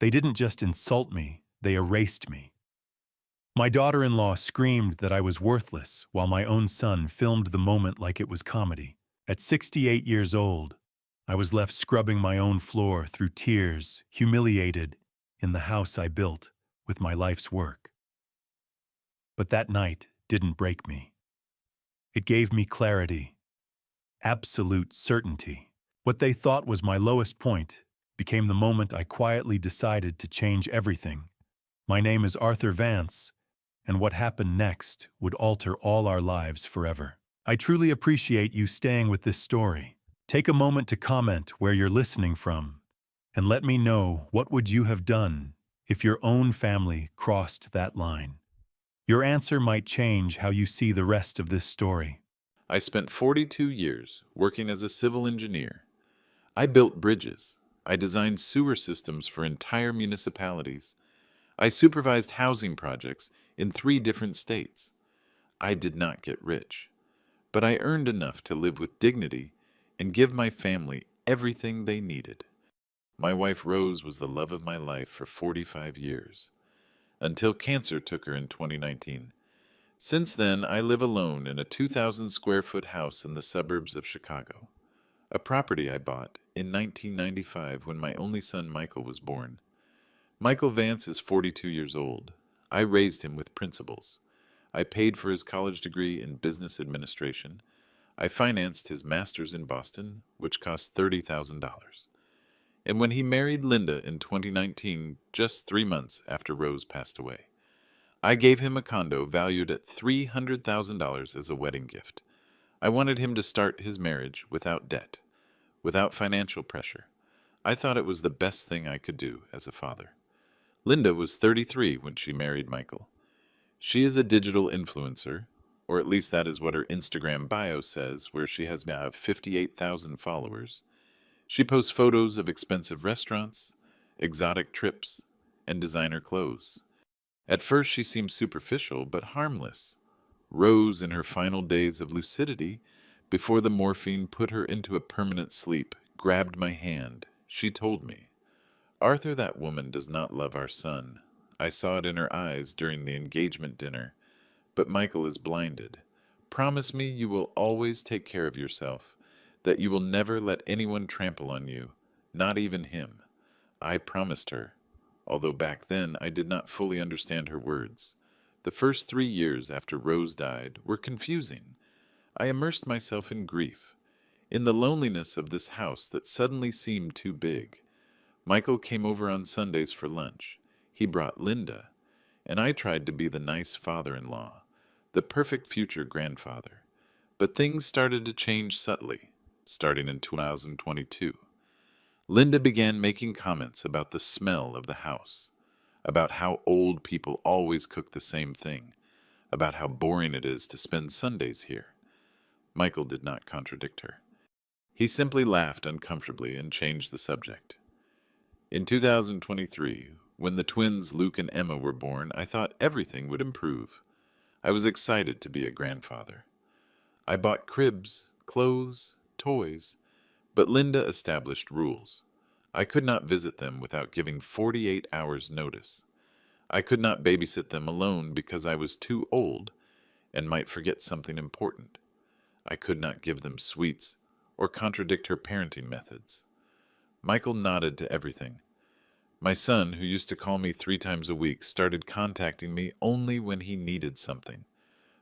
They didn't just insult me, they erased me. My daughter-in-law screamed that I was worthless, while my own son filmed the moment like it was comedy. At 68 years old, I was left scrubbing my own floor through tears, humiliated in the house I built with my life's work. But that night didn't break me. It gave me clarity, absolute certainty. What they thought was my lowest point became the moment I quietly decided to change everything. My name is Arthur Vance, and what happened next would alter all our lives forever. I truly appreciate you staying with this story. Take a moment to comment where you're listening from, and let me know what would you have done if your own family crossed that line. Your answer might change how you see the rest of this story. I spent 42 years working as a civil engineer. I built bridges. I designed sewer systems for entire municipalities. I supervised housing projects in 3 different states. I did not get rich, but I earned enough to live with dignity and give my family everything they needed. My wife Rose was the love of my life for 45 years, until cancer took her in 2019. Since then, I live alone in a 2,000 square foot house in the suburbs of Chicago, a property I bought in 1995 when my only son Michael was born. Michael Vance is 42 years old. I raised him with principles. I paid for his college degree in business administration. I financed his master's in Boston, which cost $30,000. And when he married Linda in 2019, just 3 months after Rose passed away, I gave him a condo valued at $300,000 as a wedding gift. I wanted him to start his marriage without debt, without financial pressure. I thought it was the best thing I could do as a father. Linda was 33 when she married Michael. She is a digital influencer, or at least that is what her Instagram bio says, where she has now 58,000 followers. She posts photos of expensive restaurants, exotic trips, and designer clothes. At first she seemed superficial but harmless. Rose, in her final days of lucidity, before the morphine put her into a permanent sleep, grabbed my hand. She told me, "Arthur, that woman does not love our son. I saw it in her eyes during the engagement dinner. But Michael is blinded. Promise me you will always take care of yourself, that you will never let anyone trample on you, not even him." I promised her, although back then I did not fully understand her words. The first 3 years after Rose died were confusing. I immersed myself in grief, in the loneliness of this house that suddenly seemed too big. Michael came over on Sundays for lunch. He brought Linda, and I tried to be the nice father-in-law, the perfect future grandfather. But things started to change subtly, starting in 2022. Linda began making comments about the smell of the house, about how old people always cook the same thing, about how boring it is to spend Sundays here. Michael did not contradict her. He simply laughed uncomfortably and changed the subject. In 2023, when the twins Luke and Emma were born, I thought everything would improve. I was excited to be a grandfather. I bought cribs, clothes, toys, but Linda established rules. I could not visit them without giving 48 hours notice. I could not babysit them alone because I was too old and might forget something important. I could not give them sweets or contradict her parenting methods. Michael nodded to everything. My son, who used to call me 3 times a week, started contacting me only when he needed something.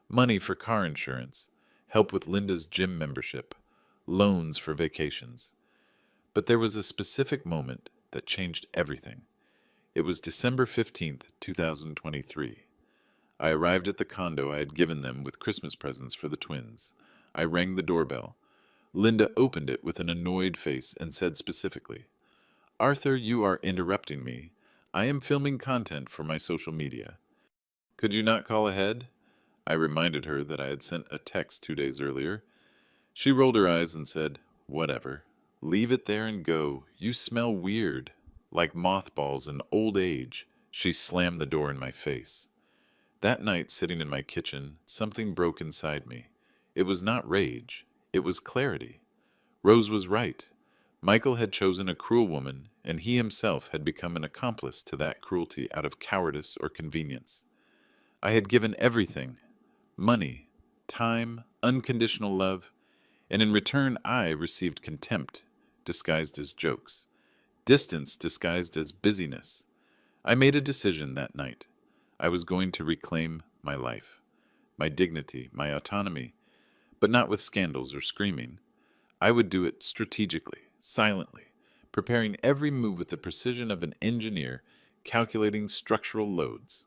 Money for car insurance, help with Linda's gym membership, loans for vacations. But there was a specific moment that changed everything. It was December 15th, 2023. I arrived at the condo I had given them with Christmas presents for the twins. I rang the doorbell. Linda opened it with an annoyed face and said specifically, "Arthur, you are interrupting me. I am filming content for my social media. Could you not call ahead?" I reminded her that I had sent a text 2 days earlier. She rolled her eyes and said, "Whatever. Leave it there and go. You smell weird, like mothballs and old age." She slammed the door in my face. That night, sitting in my kitchen, something broke inside me. It was not rage. It was clarity. Rose was right. Michael had chosen a cruel woman, and he himself had become an accomplice to that cruelty out of cowardice or convenience. I had given everything: money, time, unconditional love, and in return I received contempt disguised as jokes, distance disguised as busyness. I made a decision that night. I was going to reclaim my life, my dignity, my autonomy, but not with scandals or screaming. I would do it strategically, silently, preparing every move with the precision of an engineer calculating structural loads.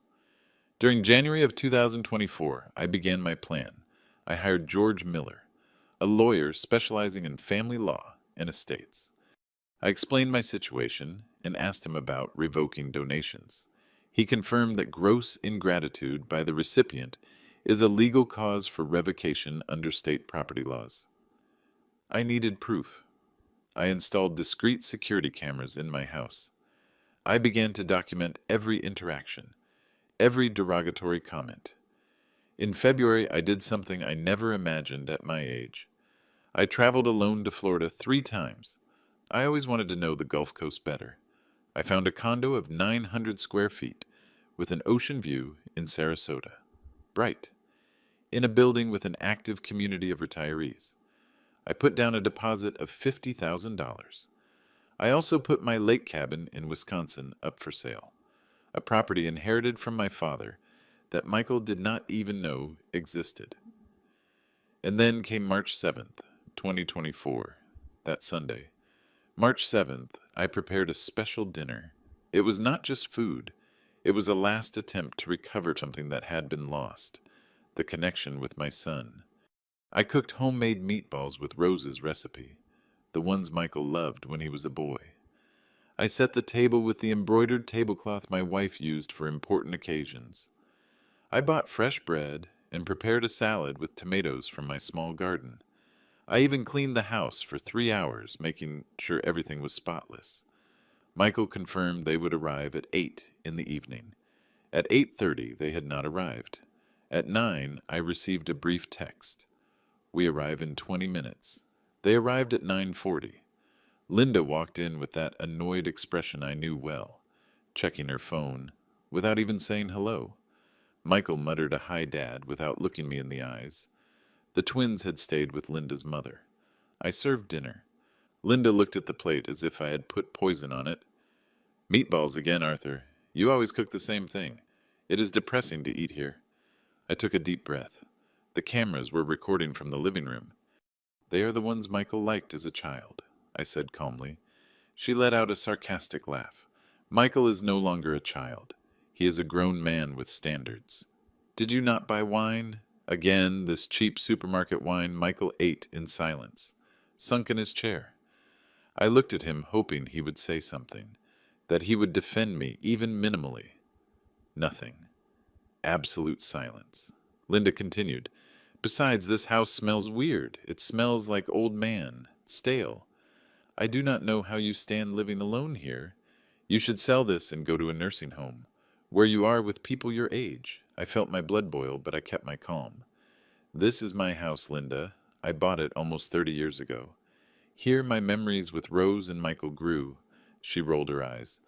During January of 2024, I began my plan. I hired George Miller, a lawyer specializing in family law and estates. I explained my situation and asked him about revoking donations. He confirmed that gross ingratitude by the recipient is a legal cause for revocation under state property laws. I needed proof. I installed discrete security cameras in my house. I began to document every interaction, every derogatory comment. In February, I did something I never imagined at my age. I traveled alone to Florida 3 times. I always wanted to know the Gulf Coast better. I found a condo of 900 square feet with an ocean view in Sarasota. Bright. In a building with an active community of retirees. I put down a deposit of $50,000. I also put my lake cabin in Wisconsin up for sale, a property inherited from my father that Michael did not even know existed. And then came March 7th, 2024, that Sunday. March 7th, I prepared a special dinner. It was not just food. It was a last attempt to recover something that had been lost, the connection with my son. I cooked homemade meatballs with Rose's recipe, the ones Michael loved when he was a boy. I set the table with the embroidered tablecloth my wife used for important occasions. I bought fresh bread and prepared a salad with tomatoes from my small garden. I even cleaned the house for 3 hours, making sure everything was spotless. Michael confirmed they would arrive at 8 in the evening. At 8:30, they had not arrived. At 9, I received a brief text. We arrive in 20 minutes. They arrived at 9:40. Linda walked in with that annoyed expression I knew well, checking her phone, without even saying hello. Michael muttered a "Hi, Dad," without looking me in the eyes. The twins had stayed with Linda's mother. I served dinner. Linda looked at the plate as if I had put poison on it. "Meatballs again, Arthur. You always cook the same thing. It is depressing to eat here." I took a deep breath. The cameras were recording from the living room. "They are the ones Michael liked as a child," I said calmly. She let out a sarcastic laugh. "Michael is no longer a child. He is a grown man with standards." "Did you not buy wine?" Again, this cheap supermarket wine. Michael ate in silence, sunk in his chair. I looked at him, hoping he would say something, that he would defend me, even minimally. Nothing. Absolute silence. Linda continued, "Besides, this house smells weird. It smells like old man, stale. I do not know how you stand living alone here. You should sell this and go to a nursing home, where you are with people your age." I felt my blood boil, but I kept my calm. "This is my house, Linda. I bought it almost 30 years ago. Here my memories with Rose and Michael grew." She rolled her eyes.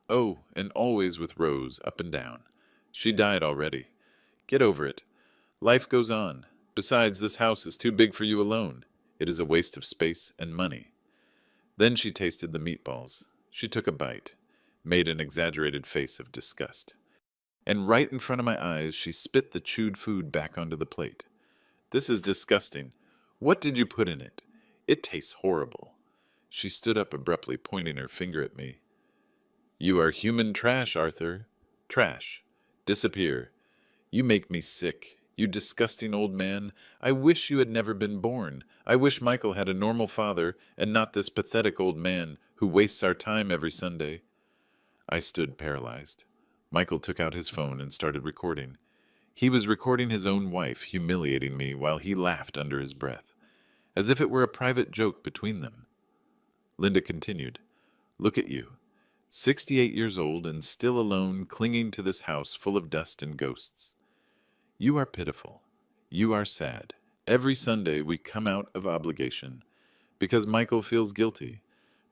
"Oh, and always with Rose, up and down. She died already. Get over it. Life goes on. Besides, this house is too big for you alone. It is a waste of space and money." Then she tasted the meatballs. She took a bite, made an exaggerated face of disgust. And right in front of my eyes, she spit the chewed food back onto the plate. "This is disgusting. What did you put in it? It tastes horrible." She stood up abruptly, pointing her finger at me. "You are human trash, Arthur. Trash. Disappear. You make me sick. You disgusting old man. I wish you had never been born. I wish Michael had a normal father and not this pathetic old man who wastes our time every Sunday." I stood paralyzed. Michael took out his phone and started recording. He was recording his own wife humiliating me while he laughed under his breath, as if it were a private joke between them. Linda continued, "Look at you, 68 years old and still alone, clinging to this house full of dust and ghosts. You are pitiful. You are sad. Every Sunday we come out of obligation because Michael feels guilty.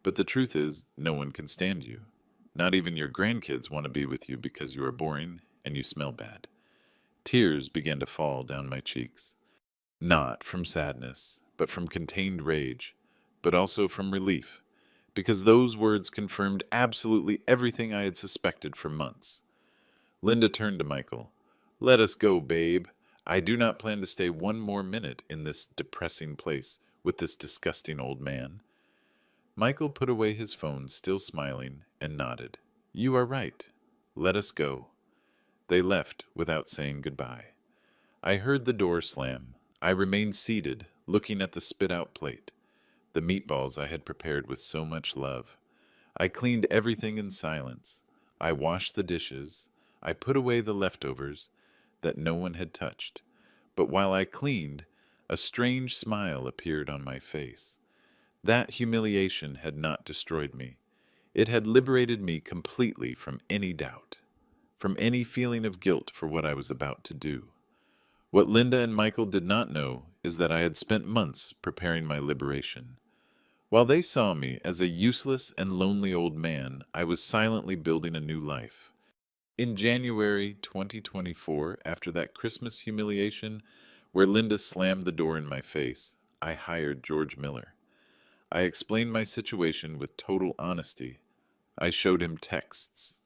But the truth is, no one can stand you. Not even your grandkids want to be with you because you are boring and you smell bad. Tears began to fall down my cheeks. Not from sadness, but from contained rage, but also from relief, because those words confirmed absolutely everything I had suspected for months. Linda turned to Michael. "Let us go, babe. I do not plan to stay one more minute in this depressing place with this disgusting old man." Michael put away his phone, still smiling, and nodded. "You are right. Let us go." They left without saying goodbye. I heard the door slam. I remained seated, looking at the spit-out plate, the meatballs I had prepared with so much love. I cleaned everything in silence. I washed the dishes. I put away the leftovers that no one had touched. But while I cleaned, a strange smile appeared on my face. That humiliation had not destroyed me. It had liberated me completely from any doubt, from any feeling of guilt for what I was about to do. What Linda and Michael did not know is that I had spent months preparing my liberation. While they saw me as a useless and lonely old man, I was silently building a new life. In January 2024, after that Christmas humiliation where Linda slammed the door in my face, I hired George Miller. I explained my situation with total honesty. I showed him texts,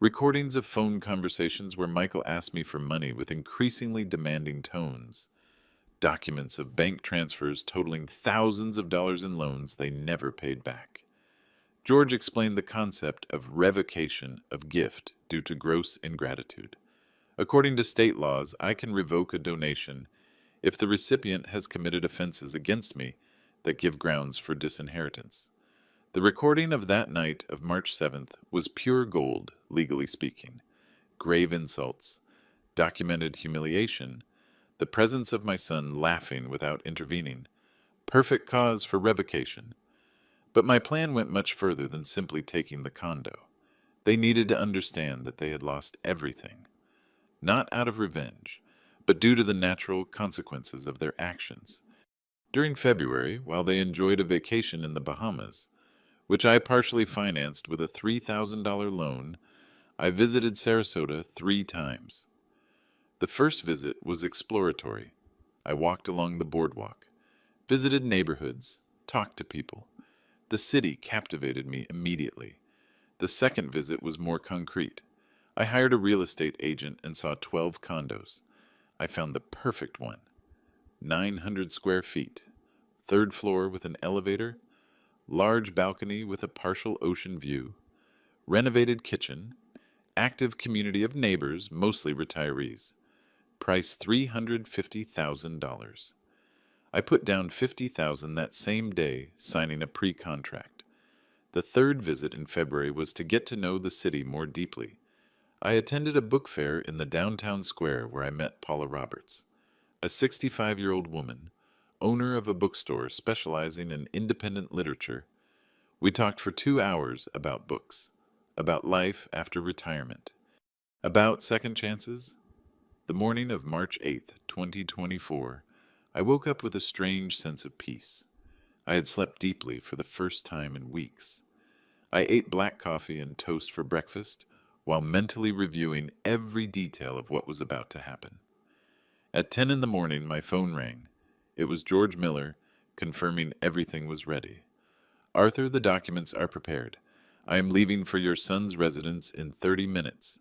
recordings of phone conversations where Michael asked me for money with increasingly demanding tones, documents of bank transfers totaling thousands of dollars in loans they never paid back. George explained the concept of revocation of gift due to gross ingratitude. According to state laws, I can revoke a donation if the recipient has committed offenses against me that give grounds for disinheritance. The recording of that night of March 7th was pure gold, legally speaking. Grave insults, documented humiliation, the presence of my son laughing without intervening. Perfect cause for revocation. But my plan went much further than simply taking the condo. They needed to understand that they had lost everything, not out of revenge, but due to the natural consequences of their actions. During February, while they enjoyed a vacation in the Bahamas, which I partially financed with a $3,000 loan, I visited Sarasota 3 times. The first visit was exploratory. I walked along the boardwalk, visited neighborhoods, talked to people. The city captivated me immediately. The second visit was more concrete. I hired a real estate agent and saw 12 condos. I found the perfect one. 900 square feet, 3rd floor with an elevator, large balcony with a partial ocean view, renovated kitchen, active community of neighbors, mostly retirees. Price $350,000. I put down $50,000 that same day, signing a pre-contract. The third visit in February was to get to know the city more deeply. I attended a book fair in the downtown square where I met Paula Roberts, a 65-year-old woman, owner of a bookstore specializing in independent literature. We talked for 2 hours about books, about life after retirement, about second chances. The morning of March 8th, 2024, I woke up with a strange sense of peace. I had slept deeply for the first time in weeks. I ate black coffee and toast for breakfast while mentally reviewing every detail of what was about to happen. At 10 in the morning, my phone rang. It was George Miller, confirming everything was ready. "Arthur, the documents are prepared. I am leaving for your son's residence in 30 minutes.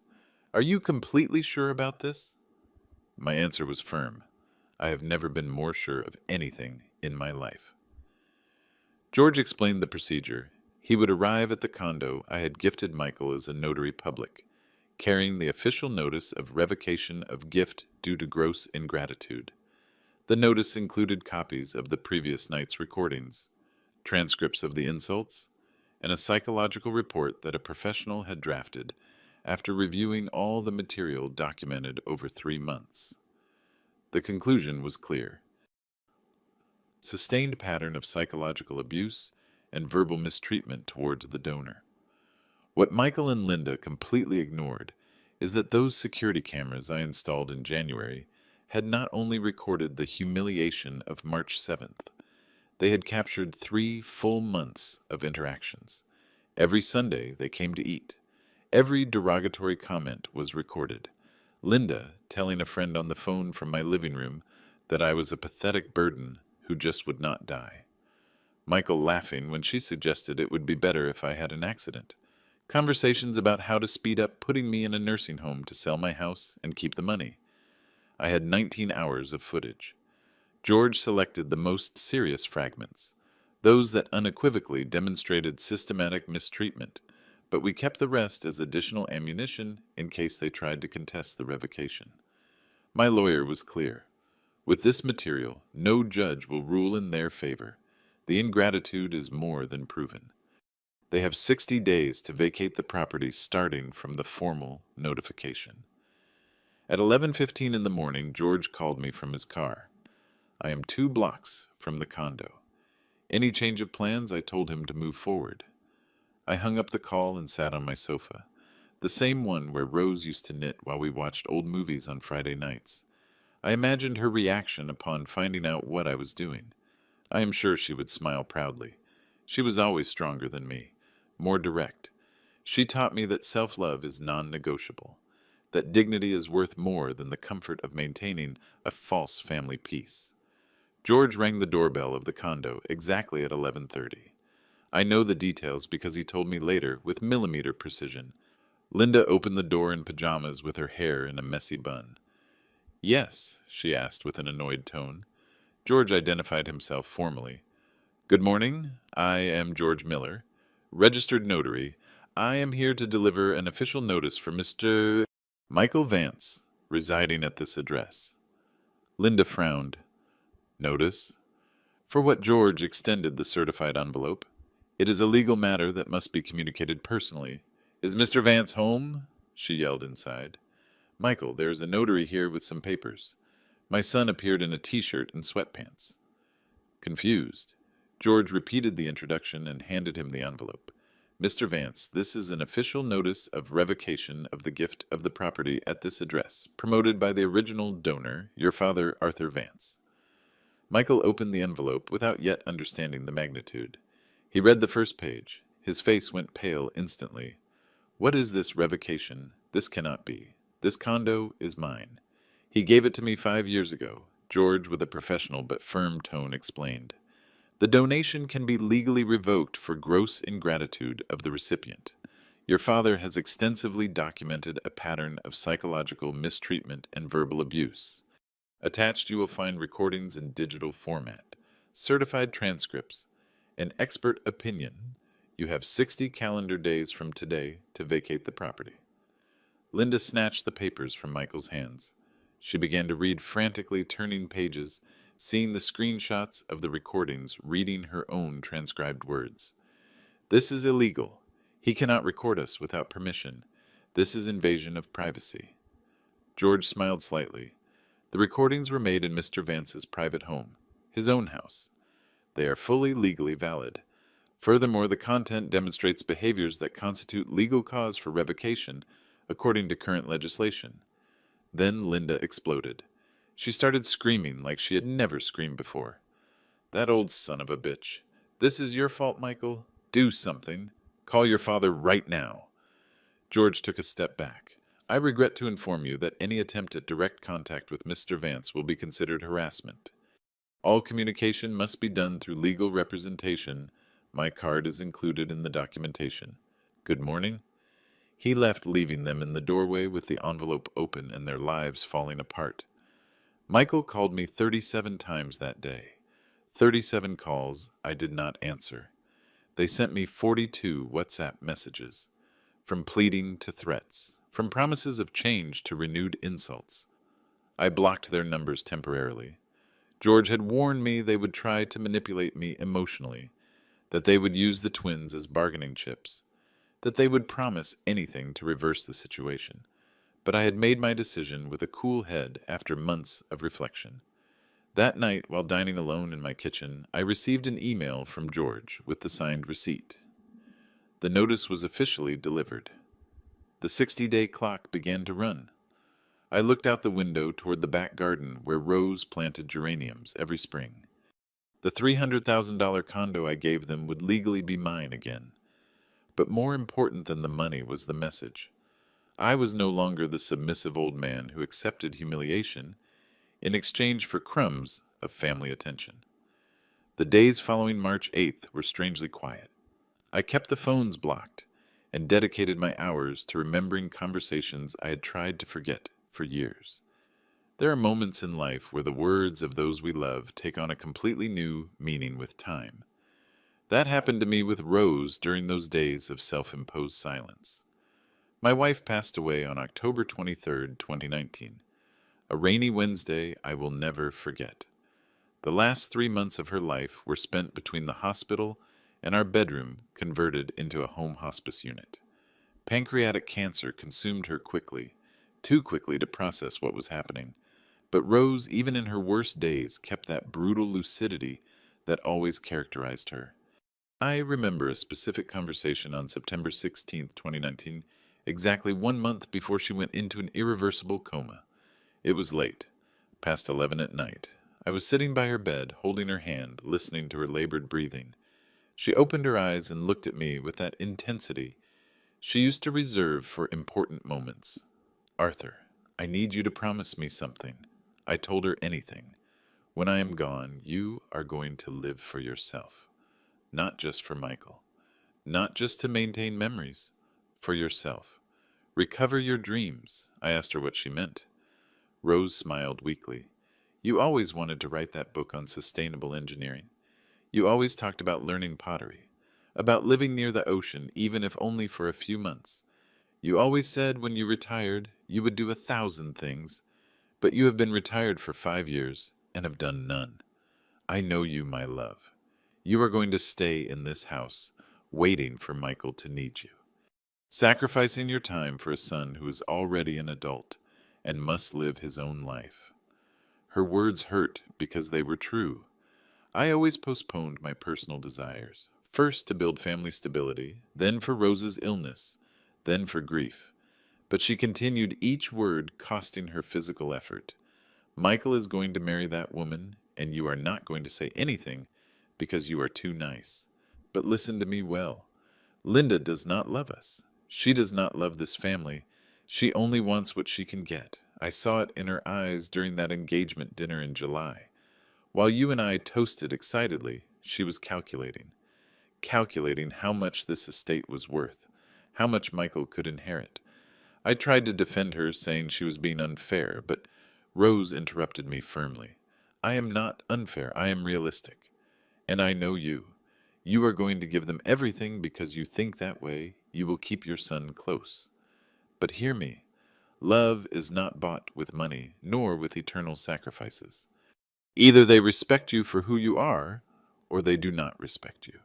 Are you completely sure about this?" My answer was firm. I have never been more sure of anything in my life. George explained the procedure. He would arrive at the condo I had gifted Michael as a notary public, carrying the official notice of revocation of gift due to gross ingratitude. The notice included copies of the previous night's recordings, transcripts of the insults, and a psychological report that a professional had drafted after reviewing all the material documented over 3 months. The conclusion was clear. Sustained pattern of psychological abuse and verbal mistreatment towards the donor. What Michael and Linda completely ignored is that those security cameras I installed in January had not only recorded the humiliation of March 7th, They had captured 3 full months of interactions. Every Sunday they came to eat. Every derogatory comment was recorded. Linda telling a friend on the phone from my living room that I was a pathetic burden who just would not die. Michael laughing when she suggested it would be better if I had an accident. Conversations about how to speed up putting me in a nursing home to sell my house and keep the money. I had 19 hours of footage. George selected the most serious fragments, those that unequivocally demonstrated systematic mistreatment, but we kept the rest as additional ammunition in case they tried to contest the revocation. My lawyer was clear. With this material, no judge will rule in their favor. The ingratitude is more than proven. They have 60 days to vacate the property starting from the formal notification. At 11:15 in the morning, George called me from his car. I am 2 blocks from the condo. Any change of plans, I told him to move forward. I hung up the call and sat on my sofa, the same one where Rose used to knit while we watched old movies on Friday nights. I imagined her reaction upon finding out what I was doing. I am sure she would smile proudly. She was always stronger than me, more direct. She taught me that self-love is non-negotiable, that dignity is worth more than the comfort of maintaining a false family peace. George rang the doorbell of the condo exactly at 11:30. I know the details because he told me later with millimeter precision. Linda opened the door in pajamas with her hair in a messy bun. "Yes?" she asked with an annoyed tone. George identified himself formally. "Good morning. I am George Miller, registered notary. I am here to deliver an official notice for Mr. Michael Vance, residing at this address." Linda frowned. "Notice?" For what George extended the certified envelope. "It is a legal matter that must be communicated personally. Is Mr. Vance home?" she yelled inside. "Michael, there is a notary here with some papers." My son appeared in a t-shirt and sweatpants. Confused, George repeated the introduction and handed him the envelope. "Mr. Vance, this is an official notice of revocation of the gift of the property at this address, promoted by the original donor, your father, Arthur Vance." Michael opened the envelope without yet understanding the magnitude. He read the first page. His face went pale instantly. "What is this revocation? This cannot be. This condo is mine. He gave it to me 5 years ago," George, with a professional but firm tone, explained. "The donation can be legally revoked for gross ingratitude of the recipient. Your father has extensively documented a pattern of psychological mistreatment and verbal abuse. Attached you will find recordings in digital format, certified transcripts, an expert opinion. You have 60 calendar days from today to vacate the property." Linda snatched the papers from Michael's hands. She began to read frantically, turning pages, seeing the screenshots of the recordings, reading her own transcribed words. "This is illegal. He cannot record us without permission. This is invasion of privacy." George smiled slightly. The recordings were made in Mr. Vance's private home, his own house. They are fully legally valid. Furthermore, the content demonstrates behaviors that constitute legal cause for revocation, according to current legislation. Then Linda exploded. She started screaming like she had never screamed before. "That old son of a bitch. This is your fault, Michael. Do something. Call your father right now." George took a step back. "I regret to inform you that any attempt at direct contact with Mr. Vance will be considered harassment. All communication must be done through legal representation. My card is included in the documentation. Good morning." He left, leaving them in the doorway with the envelope open and their lives falling apart. Michael called me 37 times that day. 37 calls I did not answer. They sent me 42 WhatsApp messages, from pleading to threats, from promises of change to renewed insults. I blocked their numbers temporarily. George had warned me they would try to manipulate me emotionally, that they would use the twins as bargaining chips, that they would promise anything to reverse the situation. But I had made my decision with a cool head after months of reflection. That night, while dining alone in my kitchen, I received an email from George with the signed receipt. The notice was officially delivered. The 60-day clock began to run. I looked out the window toward the back garden where Rose planted geraniums every spring. The $300,000 condo I gave them would legally be mine again. But more important than the money was the message. I was no longer the submissive old man who accepted humiliation in exchange for crumbs of family attention. The days following March 8th were strangely quiet. I kept the phones blocked and dedicated my hours to remembering conversations I had tried to forget for years. There are moments in life where the words of those we love take on a completely new meaning with time. That happened to me with Rose during those days of self-imposed silence. My wife passed away on October 23rd, 2019, a rainy Wednesday I will never forget. The last 3 months of her life were spent between the hospital and our bedroom converted into a home hospice unit. Pancreatic cancer consumed her quickly, too quickly to process what was happening. But Rose, even in her worst days, kept that brutal lucidity that always characterized her. I remember a specific conversation on September 16th, 2019, exactly 1 month before she went into an irreversible coma. It was late, past 11 at night. I was sitting by her bed, holding her hand, listening to her labored breathing. She opened her eyes and looked at me with that intensity she used to reserve for important moments. "Arthur, I need you to promise me something." I told her anything. "When I am gone, you are going to live for yourself. Not just for Michael. Not just to maintain memories. For yourself. Recover your dreams." I asked her what she meant. Rose smiled weakly. "You always wanted to write that book on sustainable engineering. You always talked about learning pottery, about living near the ocean, even if only for a few months. You always said when you retired, you would do 1,000 things. But you have been retired for 5 years and have done none. I know you, my love. You are going to stay in this house, waiting for Michael to need you. Sacrificing your time for a son who is already an adult and must live his own life." Her words hurt because they were true. I always postponed my personal desires, first to build family stability, then for Rose's illness, then for grief. But she continued, each word costing her physical effort. "Michael is going to marry that woman, and you are not going to say anything because you are too nice. But listen to me well. Linda does not love us. She does not love this family. She only wants what she can get. I saw it in her eyes during that engagement dinner in July. While you and I toasted excitedly, she was calculating how much this estate was worth, how much Michael could inherit. I tried to defend her, saying she was being unfair, but Rose interrupted me firmly. "I am not unfair. I am realistic. And I know you. You are going to give them everything because you think that way you will keep your son close. But hear me. Love is not bought with money, nor with eternal sacrifices. Either they respect you for who you are, or they do not respect you.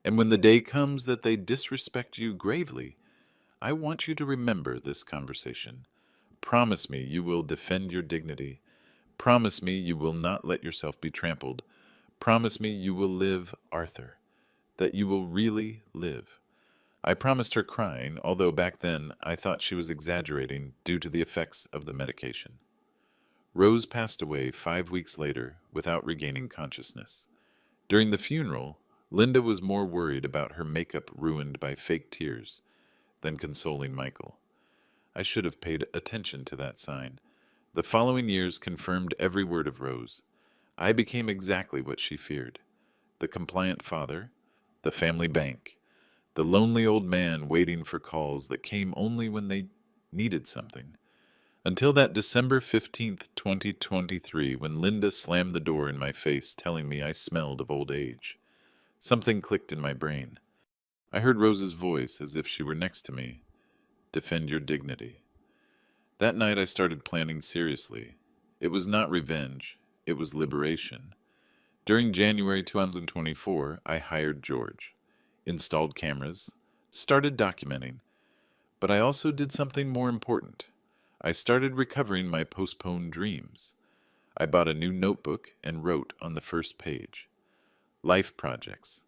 And when the day comes that they disrespect you gravely, I want you to remember this conversation. Promise me you will defend your dignity. Promise me you will not let yourself be trampled. Promise me you will live, Arthur, that you will really live." I promised her, crying, although back then I thought she was exaggerating due to the effects of the medication. Rose passed away 5 weeks later without regaining consciousness. During the funeral, Linda was more worried about her makeup ruined by fake tears than consoling Michael. I should have paid attention to that sign. The following years confirmed every word of Rose. I became exactly what she feared: the compliant father, the family bank, the lonely old man waiting for calls that came only when they needed something. Until that December 15th, 2023, when Linda slammed the door in my face, telling me I smelled of old age. Something clicked in my brain. I heard Rose's voice as if she were next to me. "Defend your dignity." That night I started planning seriously. It was not revenge, it was liberation. During January 2024, I hired George, installed cameras, started documenting, but I also did something more important. I started recovering my postponed dreams. I bought a new notebook and wrote on the first page, "Life Projects,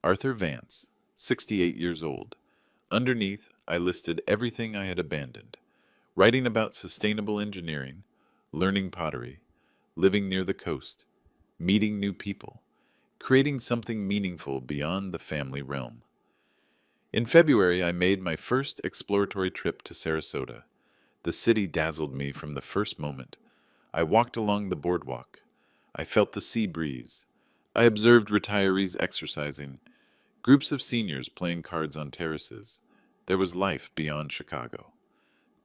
Arthur Vance, 68 years old." Underneath, I listed everything I had abandoned: writing about sustainable engineering, learning pottery, living near the coast, meeting new people, creating something meaningful beyond the family realm. In February, I made my first exploratory trip to Sarasota. The city dazzled me from the first moment. I walked along the boardwalk. I felt the sea breeze. I observed retirees exercising, groups of seniors playing cards on terraces. There was life beyond Chicago,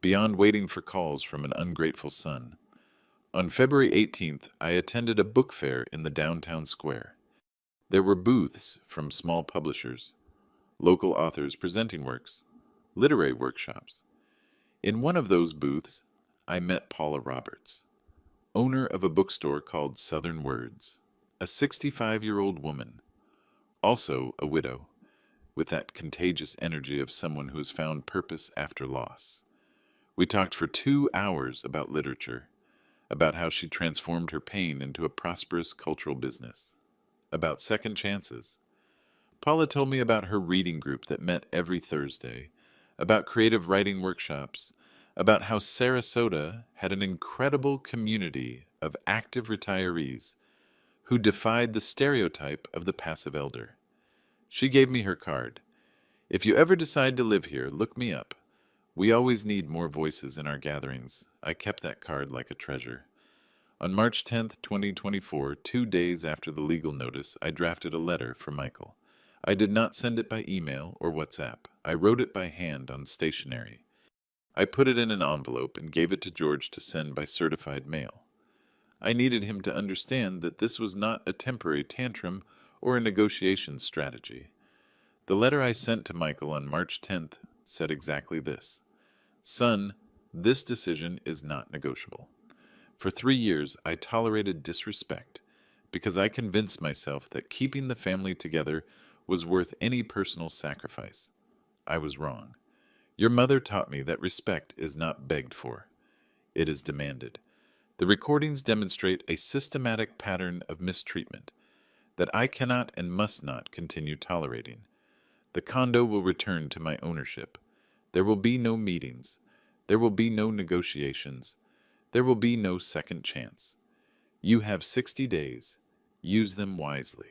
beyond waiting for calls from an ungrateful son. On February 18th, I attended a book fair in the downtown square. There were booths from small publishers, local authors presenting works, literary workshops. In one of those booths, I met Paula Roberts, owner of a bookstore called Southern Words, a 65-year-old woman, also a widow, with that contagious energy of someone who has found purpose after loss. We talked for 2 hours about literature, about how she transformed her pain into a prosperous cultural business, about second chances. Paula told me about her reading group that met every Thursday, about creative writing workshops, about how Sarasota had an incredible community of active retirees who defied the stereotype of the passive elder. She gave me her card. If you ever decide to live here, look me up. We always need more voices in our gatherings. I kept that card like a treasure. On March 10th, 2024, 2 days after the legal notice, I drafted a letter for Michael. I did not send it by email or WhatsApp. I wrote it by hand on stationery. I put it in an envelope and gave it to George to send by certified mail. I needed him to understand that this was not a temporary tantrum or a negotiation strategy. The letter I sent to Michael on March 10th said exactly this. Son, this decision is not negotiable. For 3 years, I tolerated disrespect because I convinced myself that keeping the family together was worth any personal sacrifice. I was wrong. Your mother taught me that respect is not begged for. It is demanded. The recordings demonstrate a systematic pattern of mistreatment that I cannot and must not continue tolerating. The condo will return to my ownership. There will be no meetings. There will be no negotiations. There will be no second chance. You have 60 days. Use them wisely.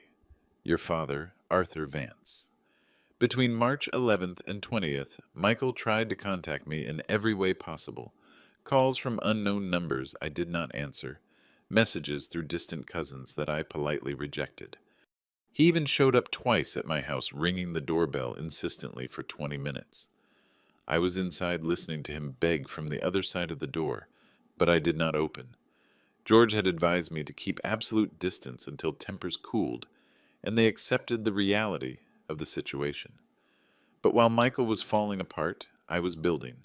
Your father, Arthur Vance. Between March 11th and 20th, Michael tried to contact me in every way possible. Calls from unknown numbers I did not answer. Messages through distant cousins that I politely rejected. He even showed up twice at my house, ringing the doorbell insistently for 20 minutes. I was inside listening to him beg from the other side of the door, but I did not open. George had advised me to keep absolute distance until tempers cooled, and they accepted the reality of the situation. But while Michael was falling apart, I was building.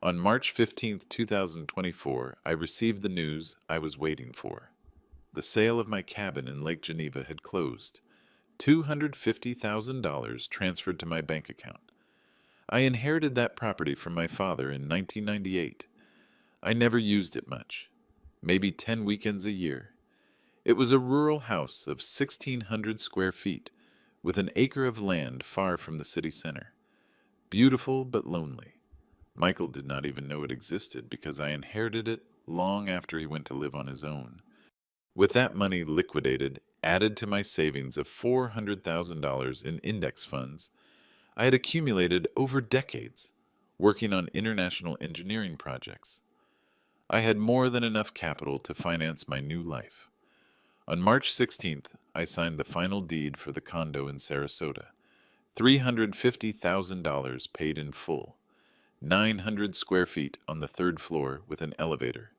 On March 15th, 2024, I received the news I was waiting for. The sale of my cabin in Lake Geneva had closed. $250,000 transferred to my bank account. I inherited that property from my father in 1998. I never used it much, maybe 10 weekends a year. It was a rural house of 1,600 square feet, with an acre of land far from the city center. Beautiful but lonely. Michael did not even know it existed because I inherited it long after he went to live on his own. With that money liquidated, added to my savings of $400,000 in index funds, I had accumulated over decades, working on international engineering projects. I had more than enough capital to finance my new life. On March 16th, I signed the final deed for the condo in Sarasota. $350,000 paid in full. 900 square feet on the 3rd floor with an elevator.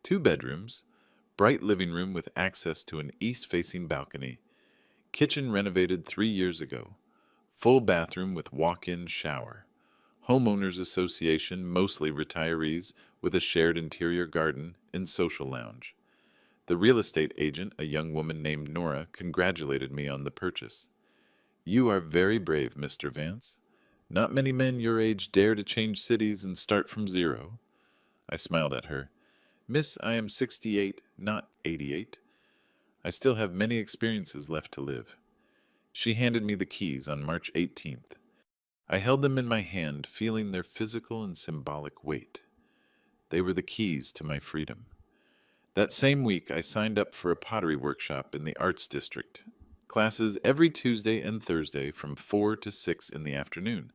2 bedrooms, bright living room with access to an east-facing balcony. Kitchen renovated 3 years ago. Full bathroom with walk-in shower. Homeowners Association, mostly retirees, with a shared interior garden and social lounge. The real estate agent, a young woman named Nora, congratulated me on the purchase. You are very brave, Mr. Vance. Not many men your age dare to change cities and start from zero. I smiled at her. Miss, I am 68, not 88. I still have many experiences left to live. She handed me the keys on March 18th. I held them in my hand, feeling their physical and symbolic weight. They were the keys to my freedom. That same week, I signed up for a pottery workshop in the Arts District. Classes every Tuesday and Thursday from 4 to 6 in the afternoon.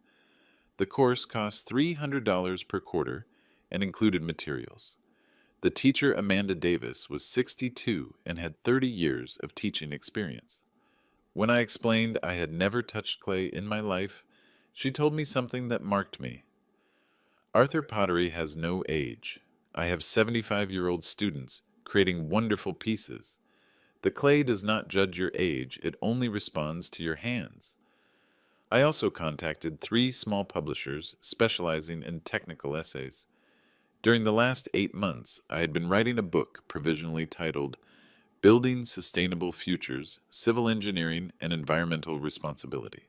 The course cost $300 per quarter and included materials. The teacher, Amanda Davis, was 62 and had 30 years of teaching experience. When I explained I had never touched clay in my life, she told me something that marked me. Arthur pottery has no age. I have 75-year-old students creating wonderful pieces. The clay does not judge your age, it only responds to your hands. I also contacted 3 small publishers specializing in technical essays. During the last 8 months, I had been writing a book provisionally titled Building Sustainable Futures, Civil Engineering and Environmental Responsibility.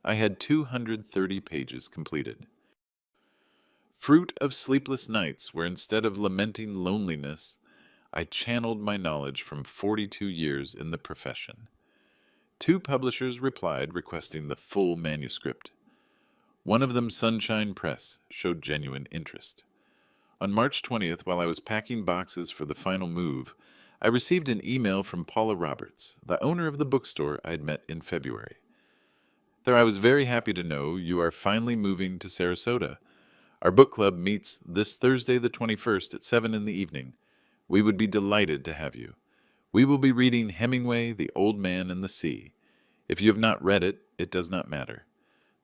I had 230 pages completed. Fruit of sleepless nights where instead of lamenting loneliness, I channeled my knowledge from 42 years in the profession. 2 publishers replied requesting the full manuscript. One of them, Sunshine Press, showed genuine interest. On March 20th, while I was packing boxes for the final move, I received an email from Paula Roberts, the owner of the bookstore I had met in February. There, I was very happy to know you are finally moving to Sarasota. Our book club meets this Thursday the 21st at 7 in the evening. We would be delighted to have you. We will be reading Hemingway, The Old Man and the Sea. If you have not read it, it does not matter.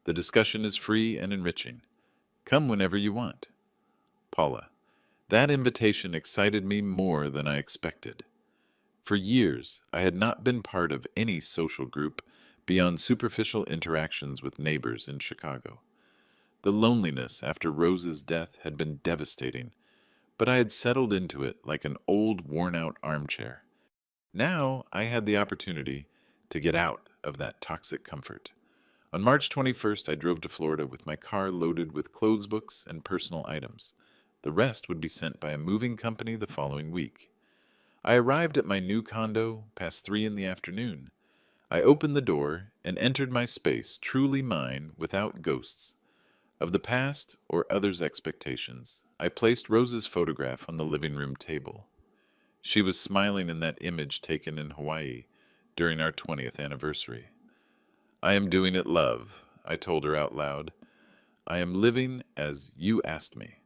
The discussion is free and enriching. Come whenever you want. Paula. That invitation excited me more than I expected. For years, I had not been part of any social group beyond superficial interactions with neighbors in Chicago. The loneliness after Rose's death had been devastating, but I had settled into it like an old, worn-out armchair. Now I had the opportunity to get out of that toxic comfort. On March 21st, I drove to Florida with my car loaded with clothes books and personal items. The rest would be sent by a moving company the following week. I arrived at my new condo past 3 in the afternoon. I opened the door and entered my space, truly mine, without ghosts of the past or others' expectations. I placed Rose's photograph on the living room table. She was smiling in that image taken in Hawaii during our 20th anniversary. I am doing it, love, I told her out loud. I am living as you asked me.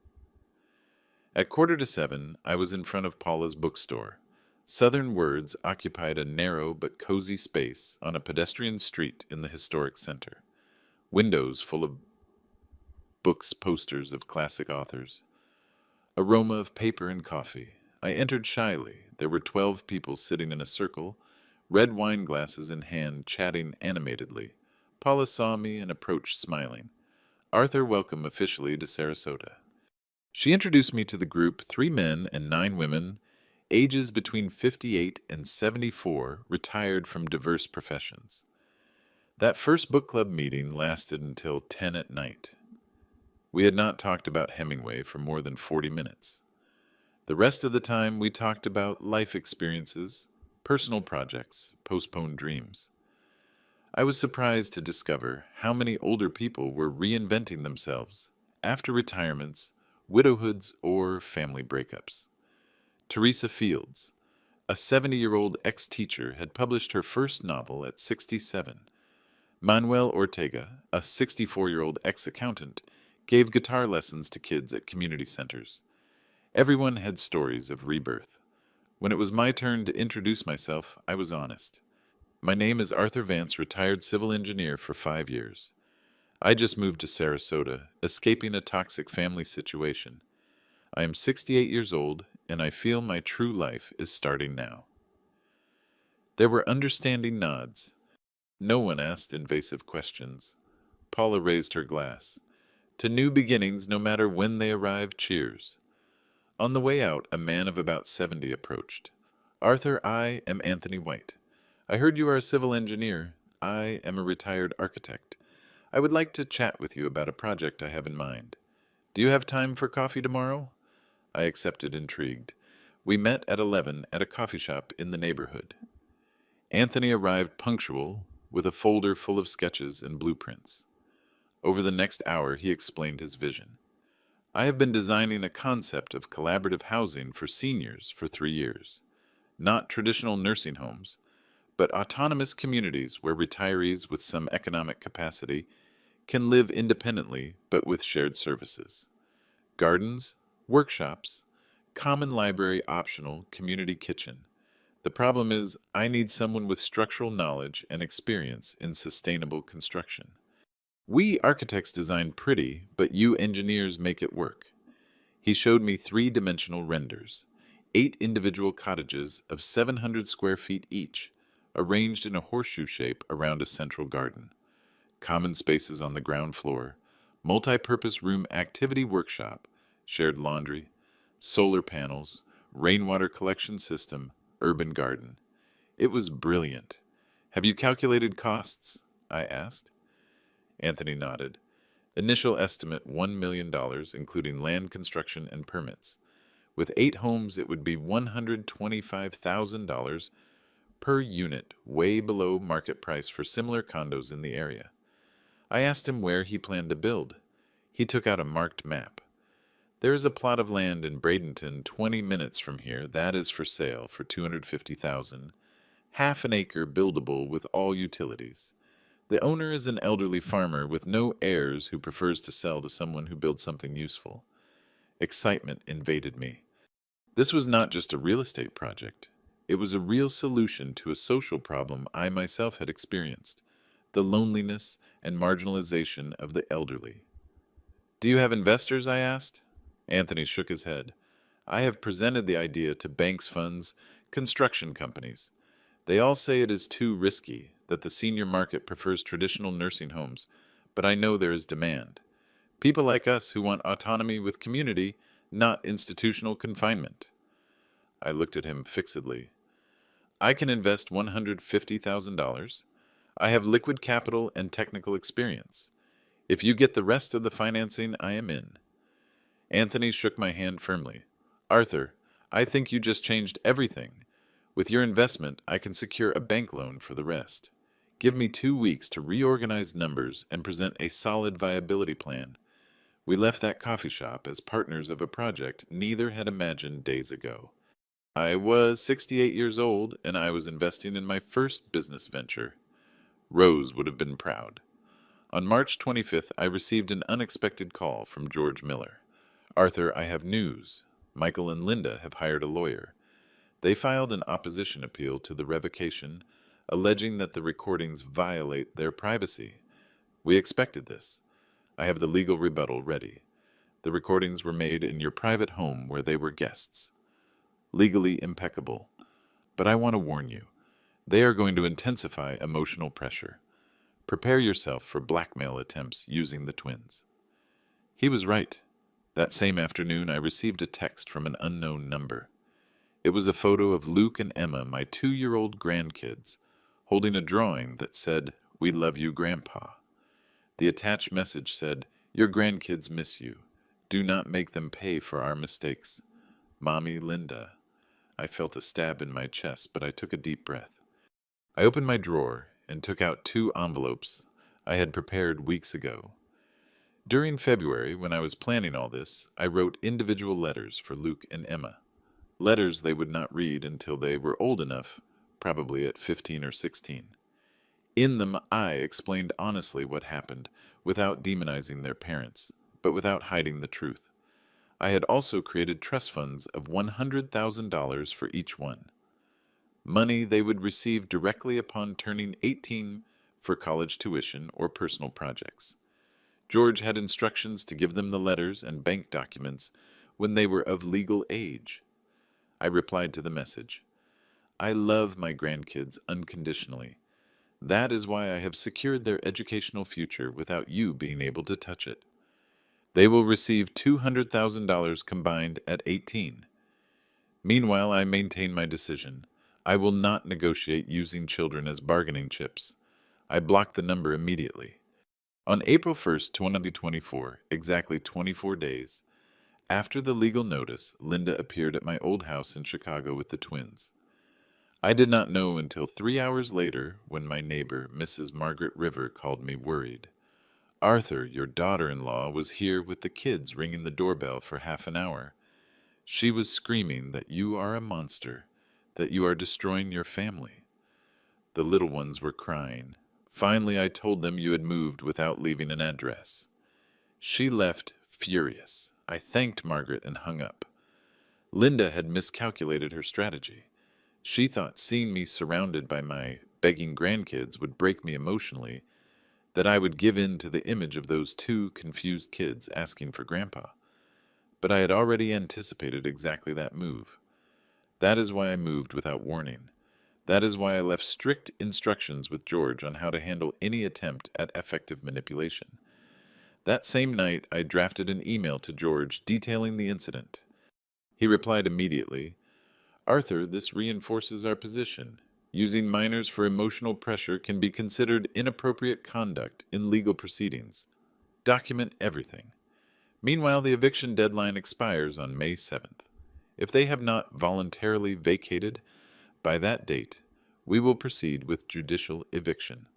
At 6:45, I was in front of Paula's bookstore. Southern Words occupied a narrow but cozy space on a pedestrian street in the historic center. Windows full of books, posters of classic authors. Aroma of paper and coffee. I entered shyly. There were 12 people sitting in a circle, red wine glasses in hand, chatting animatedly. Paula saw me and approached smiling. Arthur, welcome officially to Sarasota. She introduced me to the group, 3 men and 9 women, ages between 58 and 74, retired from diverse professions. That first book club meeting lasted until 10 at night. We had not talked about Hemingway for more than 40 minutes. The rest of the time we talked about life experiences, personal projects, postponed dreams. I was surprised to discover how many older people were reinventing themselves after retirements, widowhoods, or family breakups. Teresa Fields, a 70-year-old ex-teacher, had published her first novel at 67. Manuel Ortega, a 64-year-old ex-accountant, gave guitar lessons to kids at community centers. Everyone had stories of rebirth. When it was my turn to introduce myself, I was honest. My name is Arthur Vance, retired civil engineer for 5 years. I just moved to Sarasota, escaping a toxic family situation. I am 68 years old, and I feel my true life is starting now. There were understanding nods. No one asked invasive questions. Paula raised her glass. To new beginnings, no matter when they arrive, cheers. On the way out, a man of about 70 approached. Arthur, I am Anthony White. I heard you are a civil engineer. I am a retired architect. I would like to chat with you about a project I have in mind. Do you have time for coffee tomorrow? I accepted, intrigued. We met at 11 at a coffee shop in the neighborhood. Anthony arrived punctual with a folder full of sketches and blueprints. Over the next hour, he explained his vision. I have been designing a concept of collaborative housing for seniors for 3 years. Not traditional nursing homes, but autonomous communities where retirees with some economic capacity can live independently but with shared services. Gardens, workshops, common library optional, community kitchen. The problem is, I need someone with structural knowledge and experience in sustainable construction. We architects design pretty, but you engineers make it work. He showed me three-dimensional renders, 8 individual cottages of 700 square feet each, arranged in a horseshoe shape around a central garden. Common spaces on the ground floor, multi-purpose room activity workshop, shared laundry, solar panels, rainwater collection system, urban garden. It was brilliant. Have you calculated costs? I asked. Anthony nodded. Initial estimate $1 million, including land construction and permits. With 8 homes, it would be $125,000 per unit, way below market price for similar condos in the area. I asked him where he planned to build. He took out a marked map. There is a plot of land in Bradenton 20 minutes from here that is for sale for $250,000, half an acre buildable with all utilities. The owner is an elderly farmer with no heirs who prefers to sell to someone who builds something useful. Excitement invaded me. This was not just a real estate project. It was a real solution to a social problem I myself had experienced, the loneliness and marginalization of the elderly. Do you have investors? I asked. Anthony shook his head. I have presented the idea to banks, funds, construction companies. They all say it is too risky, that the senior market prefers traditional nursing homes, but I know there is demand. People like us who want autonomy with community, not institutional confinement. I looked at him fixedly. I can invest $150,000. I have liquid capital and technical experience. If you get the rest of the financing, I am in. Anthony shook my hand firmly. Arthur, I think you just changed everything. With your investment, I can secure a bank loan for the rest. Give me 2 weeks to reorganize numbers and present a solid viability plan. We left that coffee shop as partners of a project neither had imagined days ago. I was 68 years old, and I was investing in my first business venture. Rose would have been proud. On March 25th, I received an unexpected call from George Miller. Arthur, I have news. Michael and Linda have hired a lawyer. They filed an opposition appeal to the revocation, alleging that the recordings violate their privacy. We expected this. I have the legal rebuttal ready. The recordings were made in your private home where they were guests. Legally impeccable. But I want to warn you. They are going to intensify emotional pressure. Prepare yourself for blackmail attempts using the twins. He was right. That same afternoon, I received a text from an unknown number. It was a photo of Luke and Emma, my 2-year-old grandkids, holding a drawing that said, "We love you, Grandpa." The attached message said, "Your grandkids miss you. Do not make them pay for our mistakes. Mommy, Linda." I felt a stab in my chest, but I took a deep breath. I opened my drawer and took out 2 envelopes I had prepared weeks ago. During February, when I was planning all this, I wrote individual letters for Luke and Emma. Letters they would not read until they were old enough, probably at 15 or 16. In them, I explained honestly what happened, without demonizing their parents, but without hiding the truth. I had also created trust funds of $100,000 for each one. Money they would receive directly upon turning 18 for college tuition or personal projects. George had instructions to give them the letters and bank documents when they were of legal age. I replied to the message. I love my grandkids unconditionally. That is why I have secured their educational future without you being able to touch it. They will receive $200,000 combined at 18. Meanwhile, I maintain my decision. I will not negotiate using children as bargaining chips. I blocked the number immediately. On April 1st, 2024, exactly 24 days, after the legal notice, Linda appeared at my old house in Chicago with the twins. I did not know until 3 hours later when my neighbor, Mrs. Margaret River, called me worried. Arthur, your daughter-in-law, was here with the kids ringing the doorbell for half an hour. She was screaming that you are a monster, that you are destroying your family. The little ones were crying. Finally, I told them you had moved without leaving an address. She left furious. I thanked Margaret and hung up. Linda had miscalculated her strategy. She thought seeing me surrounded by my begging grandkids would break me emotionally, that I would give in to the image of those two confused kids asking for Grandpa. But I had already anticipated exactly that move. That is why I moved without warning. That is why I left strict instructions with George on how to handle any attempt at effective manipulation. That same night, I drafted an email to George detailing the incident. He replied immediately, "Arthur, this reinforces our position. Using minors for emotional pressure can be considered inappropriate conduct in legal proceedings. Document everything." Meanwhile, the eviction deadline expires on May 7th. If they have not voluntarily vacated by that date, we will proceed with judicial eviction.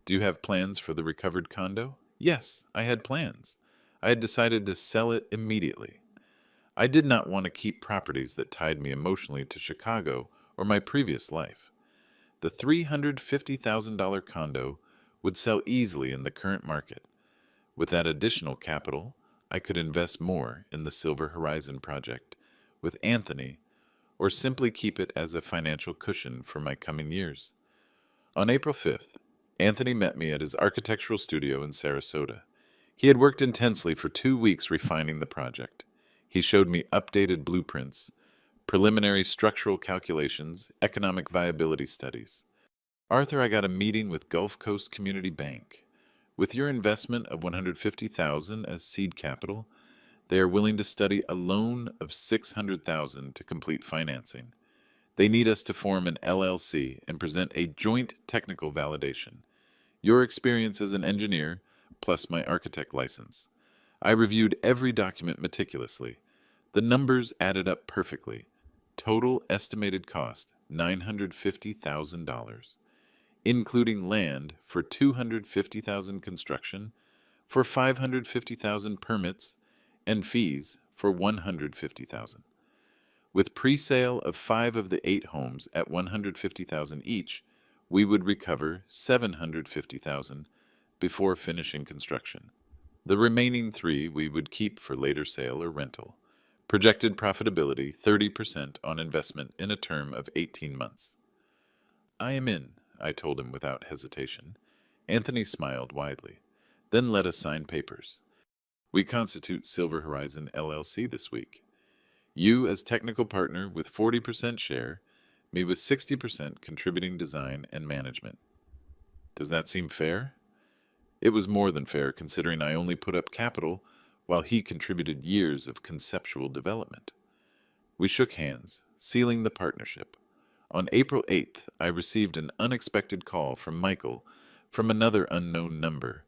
Do you have plans for the recovered condo? Yes, I had plans. I had decided to sell it immediately. I did not want to keep properties that tied me emotionally to Chicago or my previous life. The $350,000 condo would sell easily in the current market. With that additional capital, I could invest more in the Silver Horizon project with Anthony, or simply keep it as a financial cushion for my coming years. On April 5th, Anthony met me at his architectural studio in Sarasota. He had worked intensely for 2 weeks refining the project. He showed me updated blueprints, preliminary structural calculations, economic viability studies. "Arthur, I got a meeting with Gulf Coast Community Bank. With your investment of $150,000 as seed capital, they are willing to study a loan of $600,000 to complete financing. They need us to form an LLC and present a joint technical validation. Your experience as an engineer, plus my architect license. I reviewed every document meticulously. The numbers added up perfectly. Total estimated cost, $950,000, including land for $250,000 construction, for $550,000 permits, and fees for $150,000. With pre-sale of 5 of the 8 homes at $150,000 each, we would recover $750,000 before finishing construction. The remaining 3 we would keep for later sale or rental. Projected profitability 30% on investment in a term of 18 months. "I am in," I told him without hesitation. Anthony smiled widely. "Then let us sign papers. We constitute Silver Horizon LLC this week. You as technical partner with 40% share, me with 60% contributing design and management. Does that seem fair?" It was more than fair, considering I only put up capital while he contributed years of conceptual development. We shook hands, sealing the partnership. On April 8th, I received an unexpected call from Michael from another unknown number.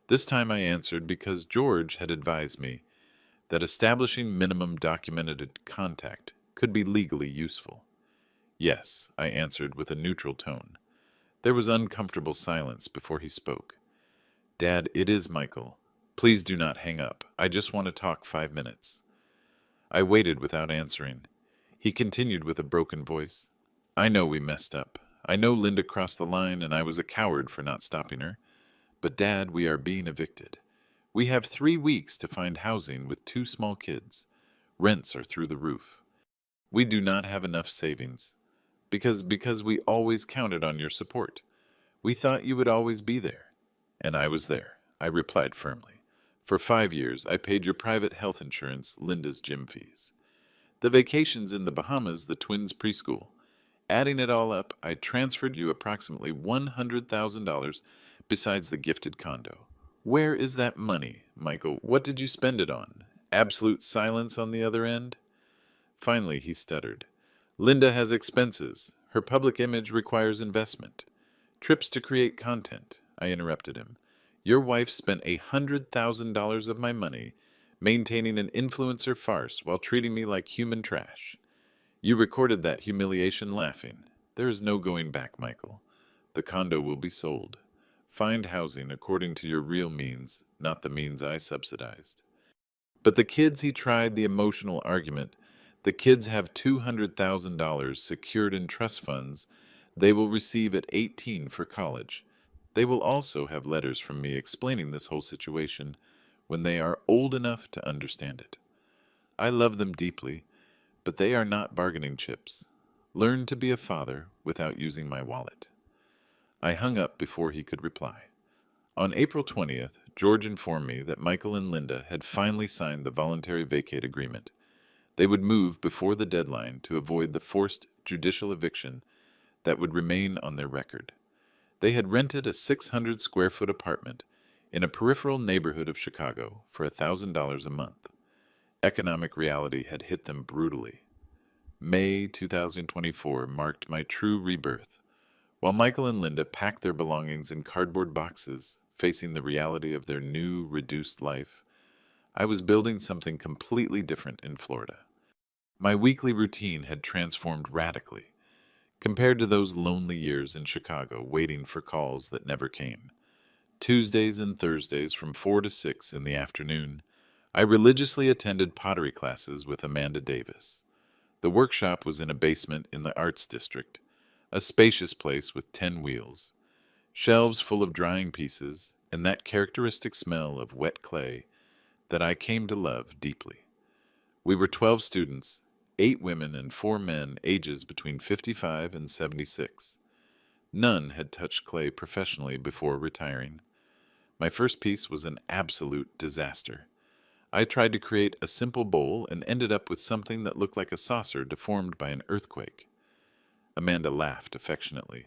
This time I answered because George had advised me that establishing minimum documented contact could be legally useful. "Yes," I answered with a neutral tone. There was uncomfortable silence before he spoke. "Dad, it is Michael. Please do not hang up. I just want to talk 5 minutes." I waited without answering. He continued with a broken voice. "I know we messed up. I know Linda crossed the line and I was a coward for not stopping her. But Dad, we are being evicted. We have 3 weeks to find housing with 2 small kids. Rents are through the roof. We do not have enough savings. Because we always counted on your support. We thought you would always be there." And I was there, I replied firmly. "For 5 years, I paid your private health insurance, Linda's gym fees. The vacations in the Bahamas, the twins' preschool. Adding it all up, I transferred you approximately $100,000 besides the gifted condo. Where is that money, Michael? What did you spend it on? Absolute silence on the other end?" Finally, he stuttered. "Linda has expenses. Her public image requires investment. Trips to create content," I interrupted him. "Your wife spent $100,000 of my money maintaining an influencer farce while treating me like human trash. You recorded that humiliation laughing. There is no going back, Michael. The condo will be sold. Find housing according to your real means, not the means I subsidized." But the kids, he tried the emotional argument. The kids have $200,000 secured in trust funds They will receive at 18 for college. They will also have letters from me explaining this whole situation when they are old enough to understand it. I love them deeply, but they are not bargaining chips. Learn to be a father without using my wallet. I hung up before he could reply. On April 20th, George informed me that Michael and Linda had finally signed the voluntary vacate agreement. They would move before the deadline to avoid the forced judicial eviction that would remain on their record. They had rented a 600 square foot apartment in a peripheral neighborhood of Chicago for $1,000 a month. Economic reality had hit them brutally. May 2024 marked my true rebirth. While Michael and Linda packed their belongings in cardboard boxes, facing the reality of their new, reduced life, I was building something completely different in Florida. My weekly routine had transformed radically, compared to those lonely years in Chicago waiting for calls that never came. Tuesdays and Thursdays from 4 to 6 in the afternoon, I religiously attended pottery classes with Amanda Davis. The workshop was in a basement in the Arts District, a spacious place with 10 wheels, shelves full of drying pieces, and that characteristic smell of wet clay that I came to love deeply. We were 12 students, 8 women and 4 men, ages between 55 and 76. None had touched clay professionally before retiring. My first piece was an absolute disaster. I tried to create a simple bowl and ended up with something that looked like a saucer deformed by an earthquake. Amanda laughed affectionately.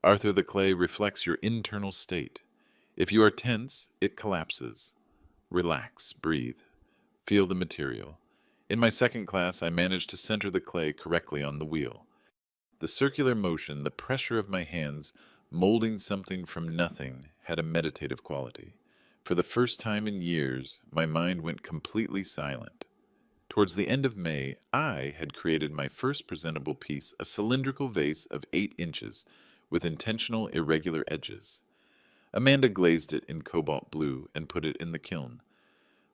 Arthur, the clay reflects your internal state. If you are tense, it collapses. Relax, breathe, feel the material. In my second class, I managed to center the clay correctly on the wheel. The circular motion, the pressure of my hands, molding something from nothing, had a meditative quality. For the first time in years, my mind went completely silent. Towards the end of May, I had created my first presentable piece, a cylindrical vase of 8 inches, with intentional irregular edges. Amanda glazed it in cobalt blue and put it in the kiln.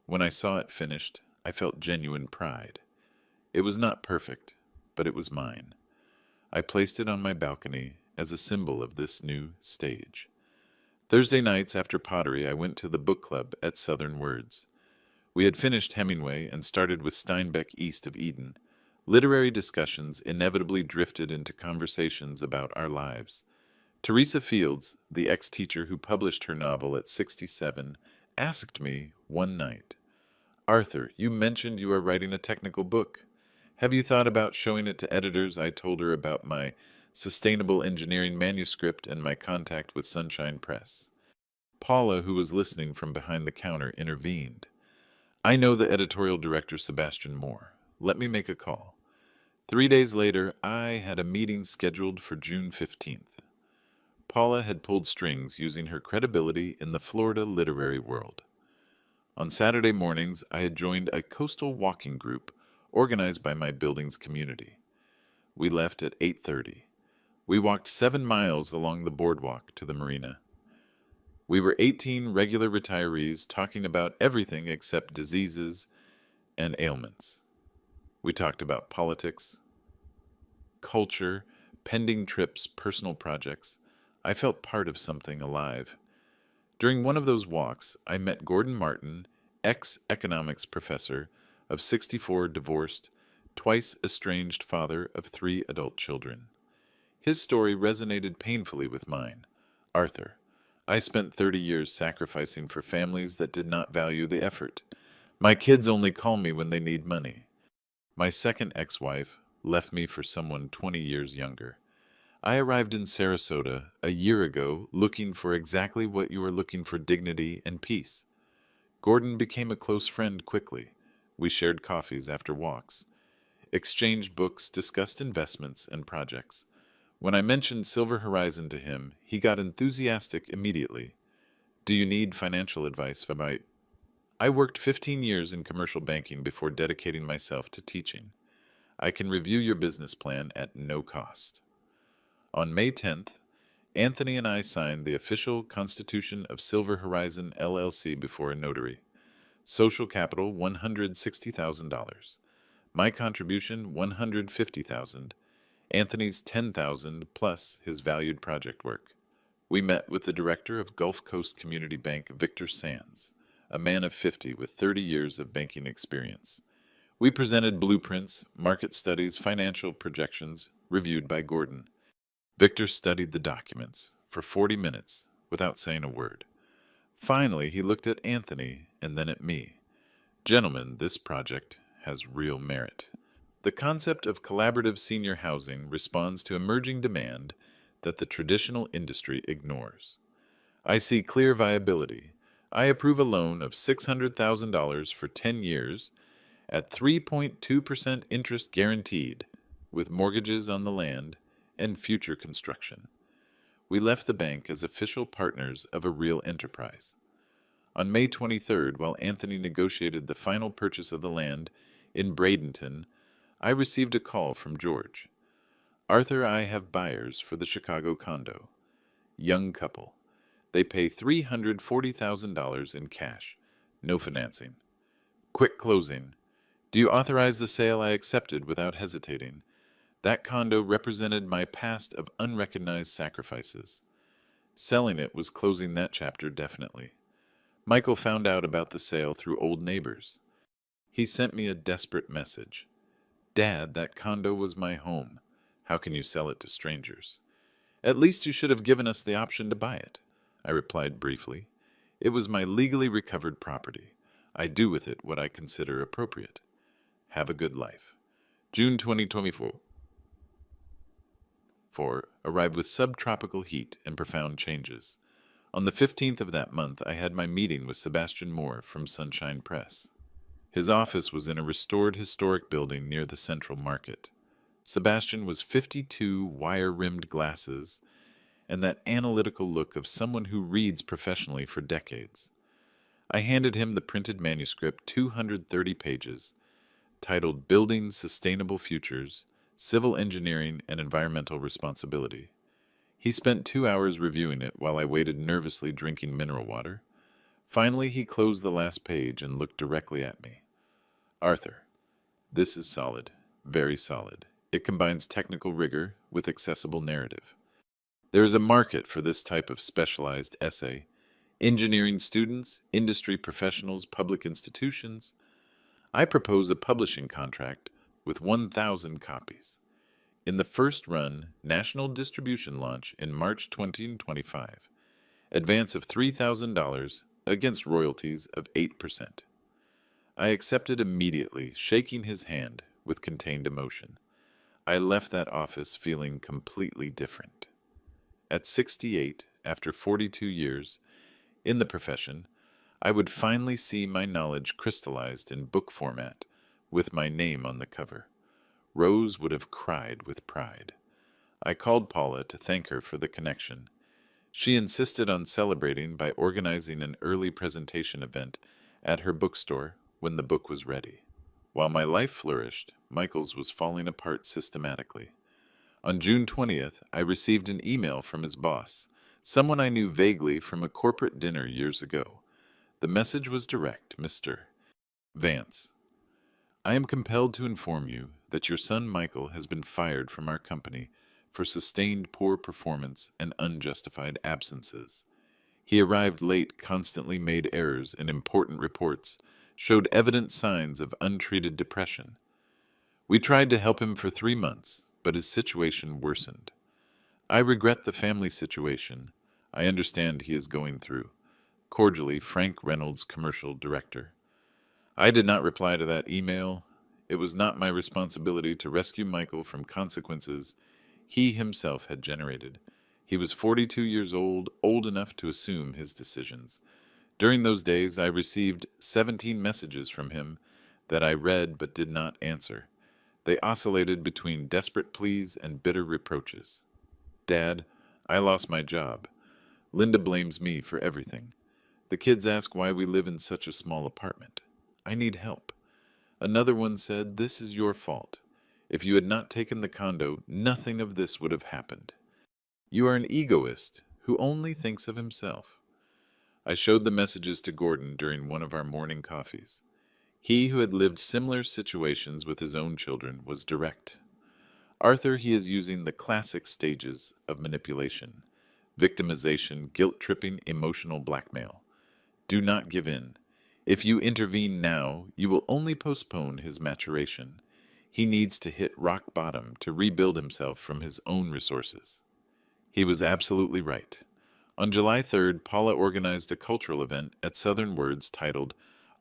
When I saw it finished, I felt genuine pride. It was not perfect, but it was mine. I placed it on my balcony as a symbol of this new stage. Thursday nights after pottery, I went to the book club at Southern Words. We had finished Hemingway and started with Steinbeck East of Eden. Literary discussions inevitably drifted into conversations about our lives. Teresa Fields, the ex-teacher who published her novel at 67, asked me one night, "Arthur, you mentioned you are writing a technical book. Have you thought about showing it to editors?" I told her about my sustainable engineering manuscript and my contact with Sunshine Press. Paula, who was listening from behind the counter, intervened. "I know the editorial director, Sebastian Moore. Let me make a call." 3 days later, I had a meeting scheduled for June 15th. Paula had pulled strings using her credibility in the Florida literary world. On Saturday mornings, I had joined a coastal walking group organized by my building's community. We left at 8:30. We walked 7 miles along the boardwalk to the marina. We were 18 regular retirees talking about everything except diseases and ailments. We talked about politics, culture, pending trips, personal projects. I felt part of something alive. During one of those walks, I met Gordon Martin, ex-economics professor of 64, divorced, twice estranged father of 3 adult children. His story resonated painfully with mine. "Arthur, I spent 30 years sacrificing for families that did not value the effort. My kids only call me when they need money. My second ex-wife left me for someone 20 years younger. I arrived in Sarasota a year ago looking for exactly what you are looking for: dignity and peace. Gordon became a close friend quickly. We shared coffees after walks, exchanged books, discussed investments and projects. When I mentioned Silver Horizon to him, he got enthusiastic immediately. Do you need financial advice? I worked 15 years in commercial banking before dedicating myself to teaching. I can review your business plan at no cost." On May 10th, Anthony and I signed the official constitution of Silver Horizon LLC before a notary. Social capital $160,000. My contribution $150,000. Anthony's $10,000 plus his valued project work. We met with the director of Gulf Coast Community Bank, Victor Sands, a man of 50 with 30 years of banking experience. We presented blueprints, market studies, financial projections, reviewed by Gordon. Victor studied the documents for 40 minutes without saying a word. Finally, he looked at Anthony and then at me. Gentlemen, this project has real merit. The concept of collaborative senior housing responds to emerging demand that the traditional industry ignores. I see clear viability. I approve a loan of $600,000 for 10 years at 3.2% interest guaranteed, with mortgages on the land and future construction. We left the bank as official partners of a real enterprise. On May 23rd, while Anthony negotiated the final purchase of the land in Bradenton, I received a call from George. Arthur, I have buyers for the Chicago condo. Young couple. They pay $340,000 in cash. No financing. Quick closing. Do you authorize the sale? I accepted without hesitating. That condo represented my past of unrecognized sacrifices. Selling it was closing that chapter definitely. Michael found out about the sale through old neighbors. He sent me a desperate message. Dad, that condo was my home. How can you sell it to strangers? At least you should have given us the option to buy it, I replied briefly. It was my legally recovered property. I do with it what I consider appropriate. Have a good life. June 2024. Arrived with subtropical heat and profound changes. On the 15th of that month, I had my meeting with Sebastian Moore from Sunshine Press. His office was in a restored historic building near the Central Market. Sebastian was 52 wire-rimmed glasses and that analytical look of someone who reads professionally for decades. I handed him the printed manuscript, 230 pages, titled Building Sustainable Futures, Civil Engineering and Environmental Responsibility. He spent 2 hours reviewing it while I waited nervously drinking mineral water. Finally, he closed the last page and looked directly at me. Arthur, this is solid, very solid. It combines technical rigor with accessible narrative. There is a market for this type of specialized essay. Engineering students, industry professionals, public institutions. I propose a publishing contract with 1,000 copies. In the first run, national distribution launch in March 2025. Advance of $3,000 against royalties of 8%. I accepted immediately, shaking his hand with contained emotion. I left that office feeling completely different. At 68, after 42 years in the profession, I would finally see my knowledge crystallized in book format with my name on the cover. Rose would have cried with pride. I called Paula to thank her for the connection. She insisted on celebrating by organizing an early presentation event at her bookstore when the book was ready. While my life flourished, Michael's was falling apart systematically. On June 20th, I received an email from his boss, someone I knew vaguely from a corporate dinner years ago. The message was direct, Mr. Vance. I am compelled to inform you that your son Michael has been fired from our company for sustained poor performance and unjustified absences. He arrived late, constantly made errors in important reports, showed evident signs of untreated depression. We tried to help him for 3 months, but his situation worsened. I regret the family situation I understand he is going through. Cordially, Frank Reynolds, Commercial Director. I did not reply to that email. It was not my responsibility to rescue Michael from consequences he himself had generated. He was 42 years old enough to assume his decisions. During those days, I received 17 messages from him that I read but did not answer. They oscillated between desperate pleas and bitter reproaches. Dad, I lost my job. Linda blames me for everything. The kids ask why we live in such a small apartment. I need help. Another one said, this is your fault. If you had not taken the condo, nothing of this would have happened. You are an egoist who only thinks of himself. I showed the messages to Gordon during one of our morning coffees. He who had lived similar situations with his own children was direct. Arthur, he is using the classic stages of manipulation: victimization, guilt-tripping, emotional blackmail. Do not give in. If you intervene now, you will only postpone his maturation. He needs to hit rock bottom to rebuild himself from his own resources. He was absolutely right. On July 3rd, Paula organized a cultural event at Southern Words titled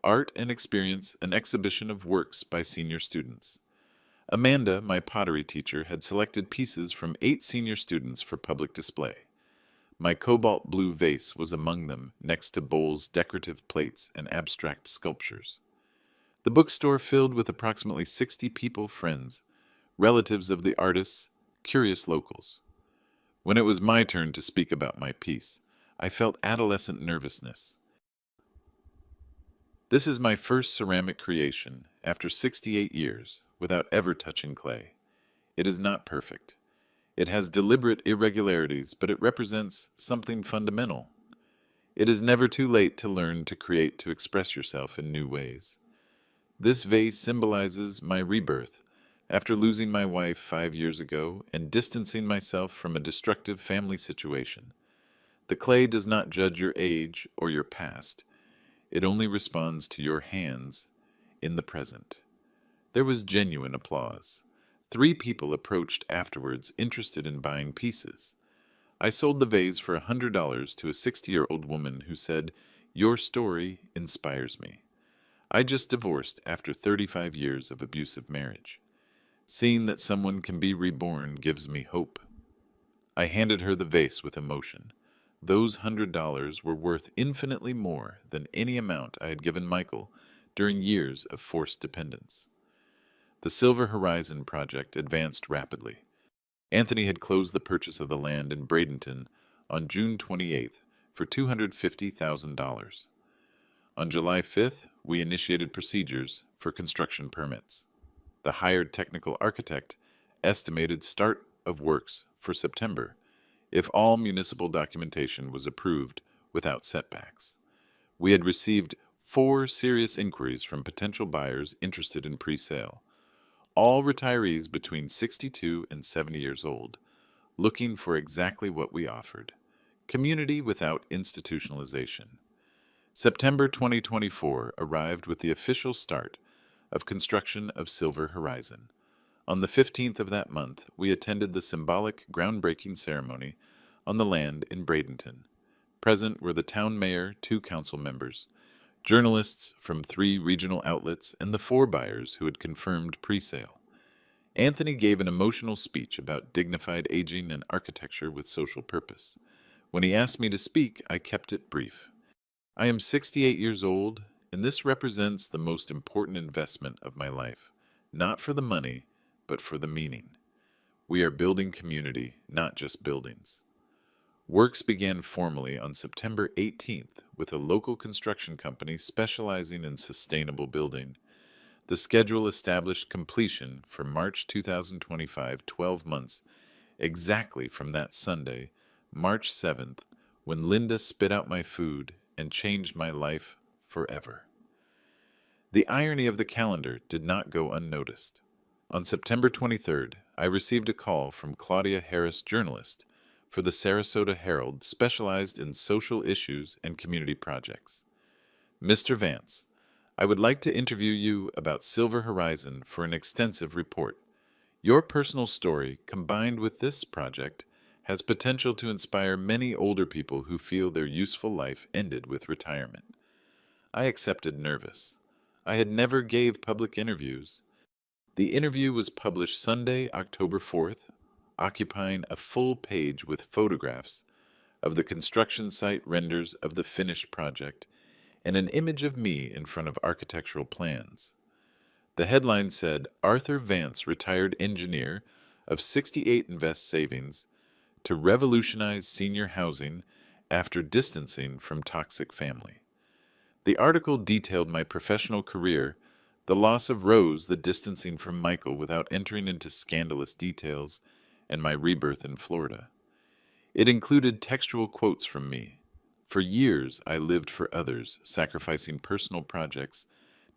Art and Experience, an exhibition of works by senior students. Amanda, my pottery teacher, had selected pieces from 8 senior students for public display. My cobalt blue vase was among them, next to bowls, decorative plates, and abstract sculptures. The bookstore filled with approximately 60 people, friends, relatives of the artists, curious locals. When it was my turn to speak about my piece, I felt adolescent nervousness. This is my first ceramic creation, after 68 years, without ever touching clay. It is not perfect. It has deliberate irregularities, but it represents something fundamental. It is never too late to learn to create, to express yourself in new ways. This vase symbolizes my rebirth, after losing my wife 5 years ago and distancing myself from a destructive family situation. The clay does not judge your age or your past. It only responds to your hands in the present. There was genuine applause. 3 people approached afterwards interested in buying pieces. I sold the vase for $100 to a 60-year-old woman who said, "Your story inspires me. I just divorced after 35 years of abusive marriage. Seeing that someone can be reborn gives me hope." I handed her the vase with emotion. Those $100 were worth infinitely more than any amount I had given Michael during years of forced dependence. The Silver Horizon project advanced rapidly. Anthony had closed the purchase of the land in Bradenton on June 28th for $250,000. On July 5th, we initiated procedures for construction permits. The hired technical architect estimated start of works for September if all municipal documentation was approved without setbacks. We had received 4 serious inquiries from potential buyers interested in pre-sale, all retirees between 62 and 70 years old, looking for exactly what we offered: community without institutionalization. September 2024 arrived with the official start of construction of Silver Horizon. On the 15th of that month, we attended the symbolic groundbreaking ceremony on the land in Bradenton. Present were the town mayor, 2 council members, journalists from 3 regional outlets, and the 4 buyers who had confirmed pre-sale. Anthony gave an emotional speech about dignified aging and architecture with social purpose. When he asked me to speak, I kept it brief. I am 68 years old, and this represents the most important investment of my life, not for the money, but for the meaning. We are building community, not just buildings. Works began formally on September 18th with a local construction company specializing in sustainable building. The schedule established completion for March 2025, 12 months, exactly from that Sunday, March 7th, when Linda spit out my food and changed my life forever. The irony of the calendar did not go unnoticed. On September 23rd, I received a call from Claudia Harris, journalist for the Sarasota Herald, specialized in social issues and community projects. "Mr. Vance, I would like to interview you about Silver Horizon for an extensive report. Your personal story, combined with this project, has potential to inspire many older people who feel their useful life ended with retirement." I accepted, nervous. I had never gave public interviews. The interview was published Sunday, October 4th, occupying a full page with photographs of the construction site, renders of the finished project, and an image of me in front of architectural plans. The headline said, "Arthur Vance, retired engineer of 68 Invest Savings, to revolutionize senior housing after distancing from toxic family." The article detailed my professional career, the loss of Rose, the distancing from Michael without entering into scandalous details, and my rebirth in Florida. It included textual quotes from me. For years, I lived for others, sacrificing personal projects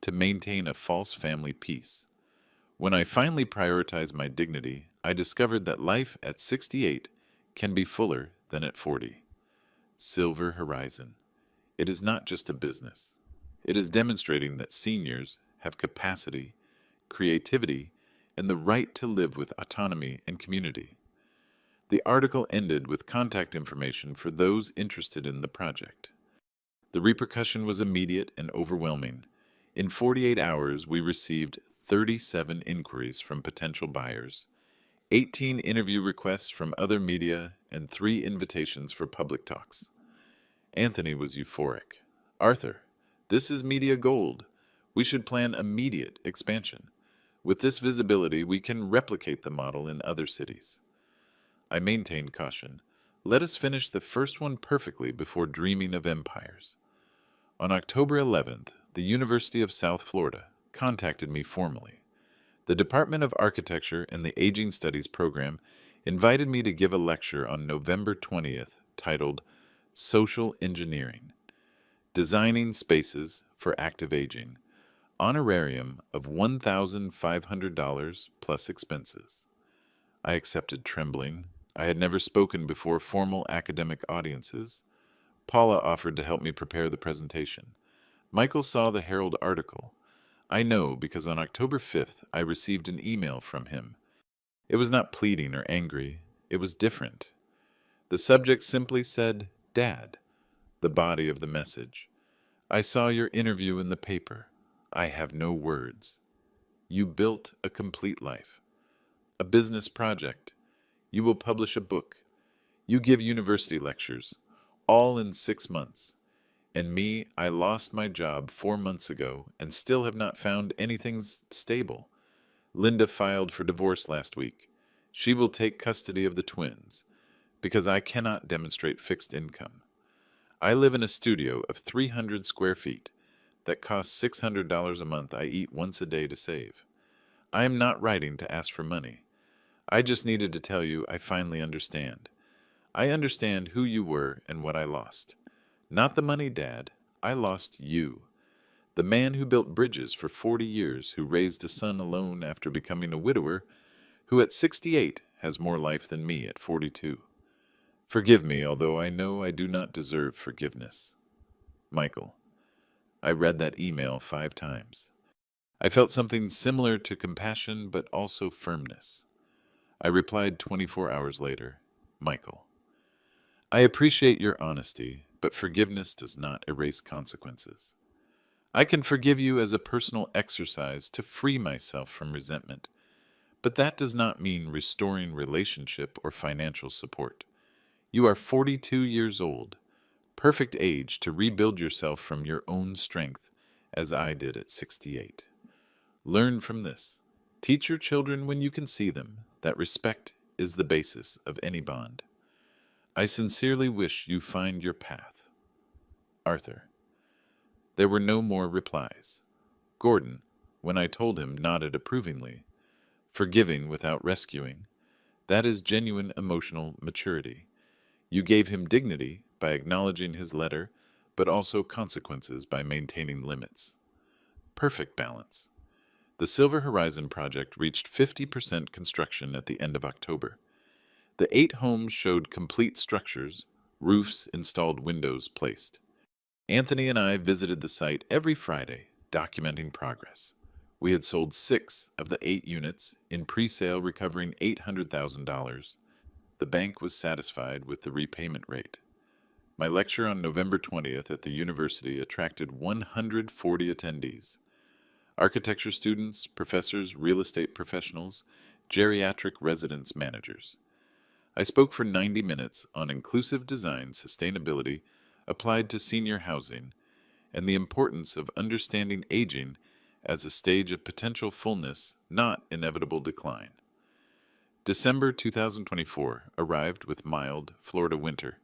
to maintain a false family peace. When I finally prioritized my dignity, I discovered that life at 68 can be fuller than at 40. Silver Horizon. It is not just a business. It is demonstrating that seniors have capacity, creativity, and the right to live with autonomy and community. The article ended with contact information for those interested in the project. The repercussion was immediate and overwhelming. In 48 hours, we received 37 inquiries from potential buyers, 18 interview requests from other media, and 3 invitations for public talks. Anthony was euphoric. "Arthur, this is media gold. We should plan immediate expansion. With this visibility, we can replicate the model in other cities." I maintained caution. Let us finish the first one perfectly before dreaming of empires. On October 11th, the University of South Florida contacted me formally. The Department of Architecture and the Aging Studies program invited me to give a lecture on November 20th titled Social Engineering, Designing Spaces for Active Aging, honorarium of $1,500 plus expenses. I accepted trembling. I had never spoken before formal academic audiences. Paula offered to help me prepare the presentation. Michael saw the Herald article. I know because on October 5th I received an email from him. It was not pleading or angry. It was different. The subject simply said, "Dad," the body of the message. "I saw your interview in the paper. I have no words. You built a complete life. A business project. You will publish a book. You give university lectures, all in 6 months. And me, I lost my job 4 months ago and still have not found anything stable. Linda filed for divorce last week. She will take custody of the twins because I cannot demonstrate fixed income. I live in a studio of 300 square feet that costs $600 a month. I eat once a day to save. I am not writing to ask for money. I just needed to tell you I finally understand. I understand who you were and what I lost. Not the money, Dad. I lost you. The man who built bridges for 40 years, who raised a son alone after becoming a widower, who at 68 has more life than me at 42. Forgive me, although I know I do not deserve forgiveness. Michael. I read that email 5 times. I felt something similar to compassion, but also firmness. I replied 24 hours later, Michael. I appreciate your honesty, but forgiveness does not erase consequences. I can forgive you as a personal exercise to free myself from resentment, but that does not mean restoring relationship or financial support. You are 42 years old, perfect age to rebuild yourself from your own strength, as I did at 68. Learn from this. Teach your children when you can see them that respect is the basis of any bond. I sincerely wish you find your path. Arthur. There were no more replies. Gordon, when I told him, nodded approvingly. Forgiving without rescuing. That is genuine emotional maturity. You gave him dignity by acknowledging his letter, but also consequences by maintaining limits. Perfect balance. The Silver Horizon project reached 50% construction at the end of October. The 8 homes showed complete structures, roofs installed, windows placed. Anthony and I visited the site every Friday, documenting progress. We had sold 6 of the 8 units in pre-sale, recovering $800,000. The bank was satisfied with the repayment rate. My lecture on November 20th at the university attracted 140 attendees. Architecture students, professors, real estate professionals, geriatric residence managers. I spoke for 90 minutes on inclusive design sustainability applied to senior housing and the importance of understanding aging as a stage of potential fullness, not inevitable decline. December 2024 arrived with mild Florida winter,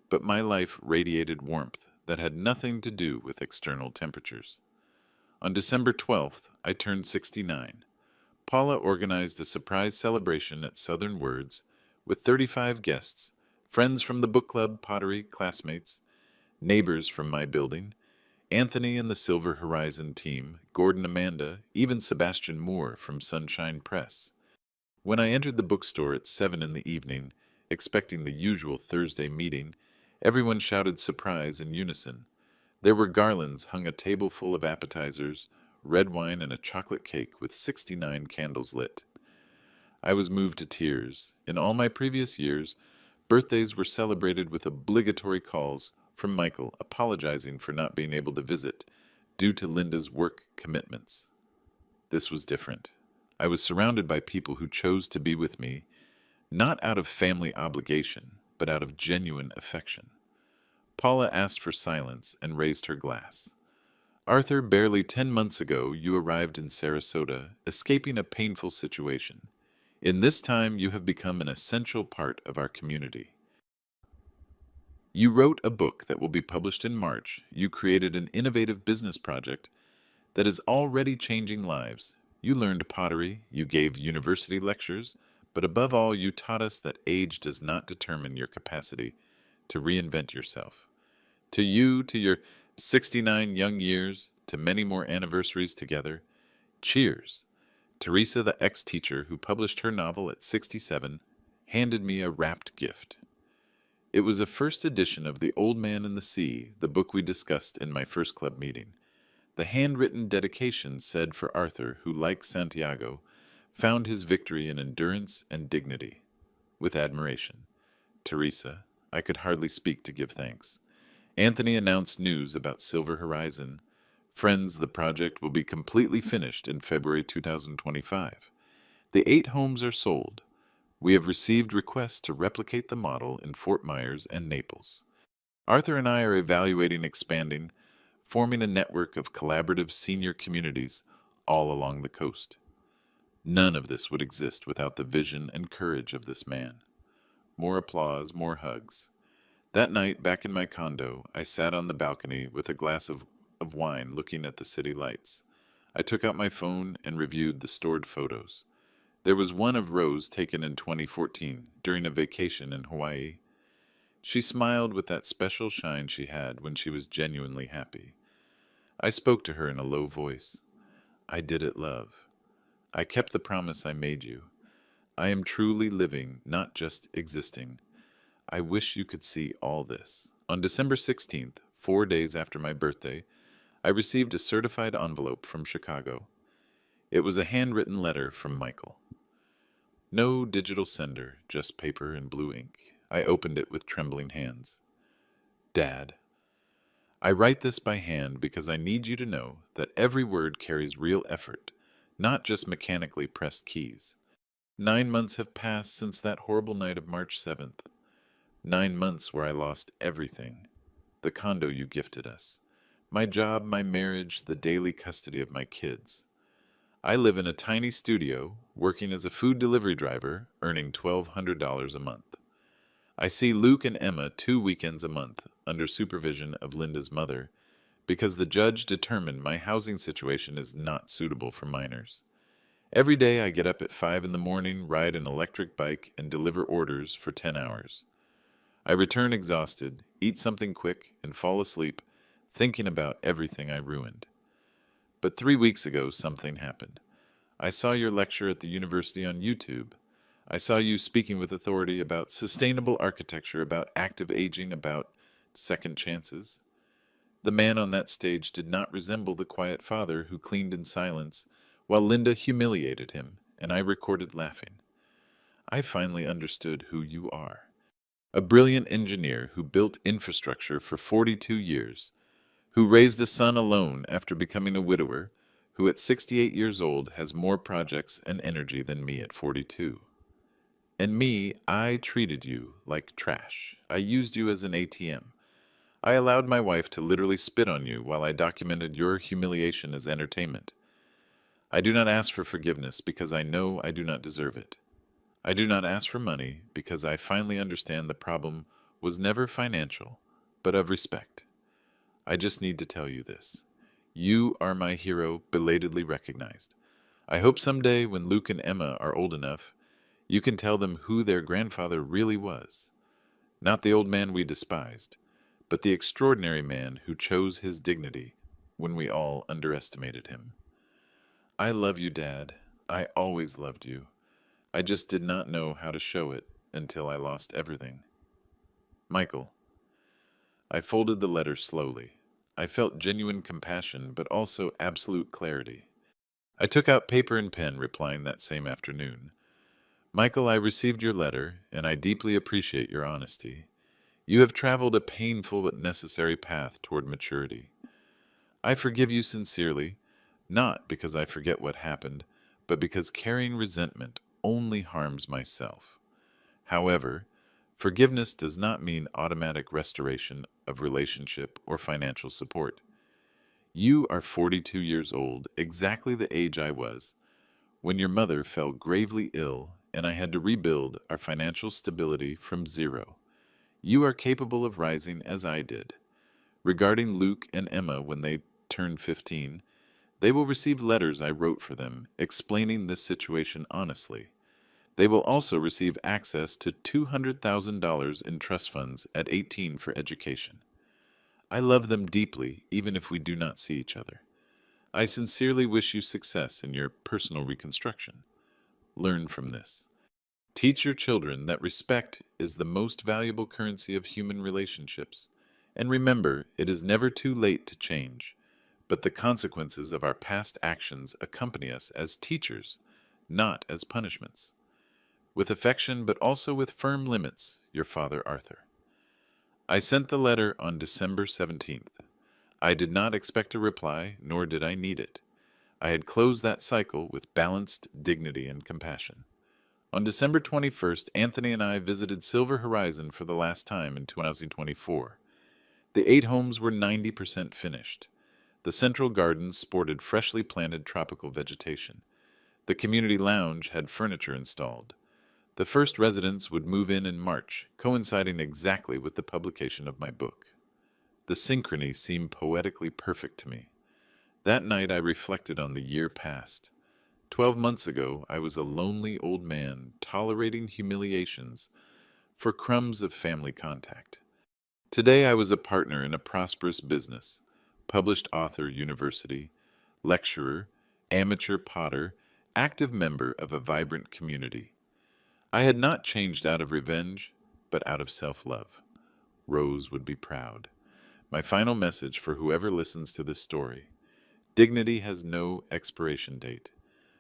but my life radiated warmth that had nothing to do with external temperatures. On December 12th, I turned 69. Paula organized a surprise celebration at Southern Words with 35 guests, friends from the book club, pottery, classmates, neighbors from my building, Anthony and the Silver Horizon team, Gordon Amanda, even Sebastian Moore from Sunshine Press. When I entered the bookstore at 7 in the evening, expecting the usual Thursday meeting, everyone shouted surprise in unison. There were garlands hung a table full of appetizers, red wine, and a chocolate cake with 69 candles lit. I was moved to tears. In all my previous years, birthdays were celebrated with obligatory calls from Michael apologizing for not being able to visit due to Linda's work commitments. This was different. I was surrounded by people who chose to be with me, not out of family obligation, but out of genuine affection. Paula asked for silence and raised her glass. Arthur, barely 10 months ago, you arrived in Sarasota, escaping a painful situation. In this time, you have become an essential part of our community. You wrote a book that will be published in March. You created an innovative business project that is already changing lives. You learned pottery, you gave university lectures, but above all, you taught us that age does not determine your capacity to reinvent yourself. To you, to your 69 young years, to many more anniversaries together, cheers. Teresa, the ex-teacher who published her novel at 67, handed me a wrapped gift. It was a first edition of The Old Man and the Sea, the book we discussed in my first club meeting. The handwritten dedication said for Arthur, who, like Santiago, found his victory in endurance and dignity. With admiration. Teresa, I could hardly speak to give thanks. Anthony announced news about Silver Horizon. Friends, the project will be completely finished in February 2025. The 8 homes are sold. We have received requests to replicate the model in Fort Myers and Naples. Arthur and I are evaluating expanding, forming a network of collaborative senior communities all along the coast. None of this would exist without the vision and courage of this man. More applause, more hugs. That night, back in my condo, I sat on the balcony with a glass of wine looking at the city lights. I took out my phone and reviewed the stored photos. There was one of Rose taken in 2014 during a vacation in Hawaii. She smiled with that special shine she had when she was genuinely happy. I spoke to her in a low voice. I did it, love. I kept the promise I made you. I am truly living, not just existing. I wish you could see all this. On December 16th, 4 days after my birthday, I received a certified envelope from Chicago. It was a handwritten letter from Michael. No digital sender, just paper and blue ink. I opened it with trembling hands. Dad, I write this by hand because I need you to know that every word carries real effort, not just mechanically pressed keys. 9 months have passed since that horrible night of March 7th. 9 months where I lost everything. The condo you gifted us. My job, my marriage, the daily custody of my kids. I live in a tiny studio, working as a food delivery driver, earning $1,200 a month. I see Luke and Emma 2 weekends a month, under supervision of Linda's mother, because the judge determined my housing situation is not suitable for minors. Every day I get up at 5 in the morning, ride an electric bike, and deliver orders for 10 hours. I return exhausted, eat something quick, and fall asleep, thinking about everything I ruined. But 3 weeks ago, something happened. I saw your lecture at the university on YouTube. I saw you speaking with authority about sustainable architecture, about active aging, about second chances. The man on that stage did not resemble the quiet father who cleaned in silence while Linda humiliated him, and I recorded laughing. I finally understood who you are. A brilliant engineer who built infrastructure for 42 years, who raised a son alone after becoming a widower, who at 68 years old has more projects and energy than me at 42. And me, I treated you like trash. I used you as an ATM. I allowed my wife to literally spit on you while I documented your humiliation as entertainment. I do not ask for forgiveness because I know I do not deserve it. I do not ask for money because I finally understand the problem was never financial, but of respect. I just need to tell you this. You are my hero, belatedly recognized. I hope someday when Luke and Emma are old enough, you can tell them who their grandfather really was. Not the old man we despised, but the extraordinary man who chose his dignity when we all underestimated him. I love you, Dad. I always loved you. I just did not know how to show it until I lost everything. Michael. I folded the letter slowly. I felt genuine compassion, but also absolute clarity. I took out paper and pen, replying that same afternoon. Michael, I received your letter, and I deeply appreciate your honesty. You have traveled a painful but necessary path toward maturity. I forgive you sincerely, not because I forget what happened, but because carrying resentment only harms myself. However, forgiveness does not mean automatic restoration of relationship or financial support. You are 42 years old, exactly the age I was, when your mother fell gravely ill and I had to rebuild our financial stability from zero. You are capable of rising as I did. Regarding Luke and Emma when they turn 15, they will receive letters I wrote for them explaining this situation honestly. They will also receive access to $200,000 in trust funds at 18 for education. I love them deeply, even if we do not see each other. I sincerely wish you success in your personal reconstruction. Learn from this. Teach your children that respect is the most valuable currency of human relationships. And remember, it is never too late to change, but the consequences of our past actions accompany us as teachers, not as punishments. With affection, but also with firm limits, your father, Arthur. I sent the letter on December 17th. I did not expect a reply, nor did I need it. I had closed that cycle with balanced dignity and compassion. On December 21st, Anthony and I visited Silver Horizon for the last time in 2024. The 8 homes were 90% finished. The central gardens sported freshly planted tropical vegetation. The community lounge had furniture installed. The first residents would move in March, coinciding exactly with the publication of my book. The synchrony seemed poetically perfect to me. That night I reflected on the year past. 12 months ago, I was a lonely old man tolerating humiliations for crumbs of family contact. Today I was a partner in a prosperous business, published author, university, lecturer, amateur potter, active member of a vibrant community. I had not changed out of revenge, but out of self-love. Rose would be proud. My final message for whoever listens to this story: dignity has no expiration date.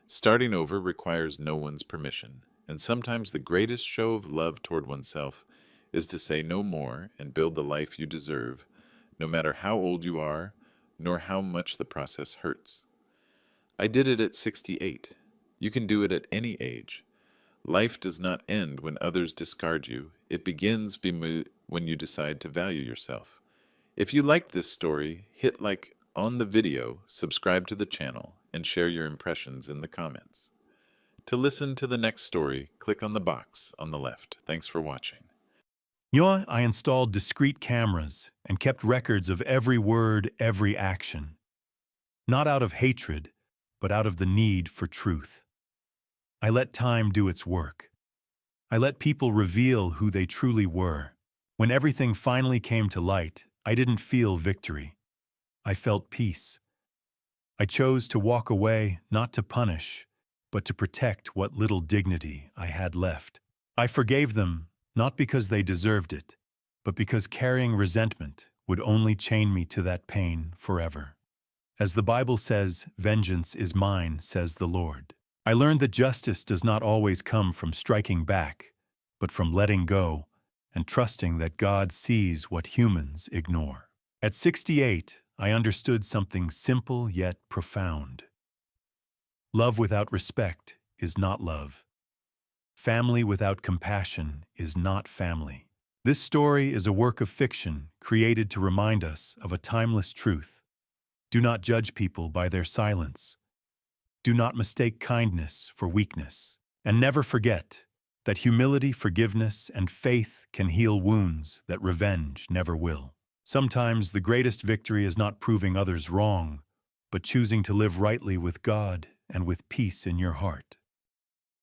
Starting over requires no one's permission, and sometimes the greatest show of love toward oneself is to say no more and build the life you deserve, no matter how old you are, nor how much the process hurts. I did it at 68. You can do it at any age. Life does not end when others discard you. It begins when you decide to value yourself. If you liked this story, hit like on the video, subscribe to the channel, and share your impressions in the comments. To listen to the next story, click on the box on the left. Thanks for watching. I installed discrete cameras and kept records of every word, every action. Not out of hatred, but out of the need for truth. I let time do its work. I let people reveal who they truly were. When everything finally came to light, I didn't feel victory. I felt peace. I chose to walk away, not to punish, but to protect what little dignity I had left. I forgave them, not because they deserved it, but because carrying resentment would only chain me to that pain forever. As the Bible says, "Vengeance is mine," says the Lord. I learned that justice does not always come from striking back, but from letting go and trusting that God sees what humans ignore. At 68, I understood something simple yet profound. Love without respect is not love. Family without compassion is not family. This story is a work of fiction created to remind us of a timeless truth. Do not judge people by their silence. Do not mistake kindness for weakness. And never forget that humility, forgiveness, and faith can heal wounds that revenge never will. Sometimes the greatest victory is not proving others wrong, but choosing to live rightly with God and with peace in your heart.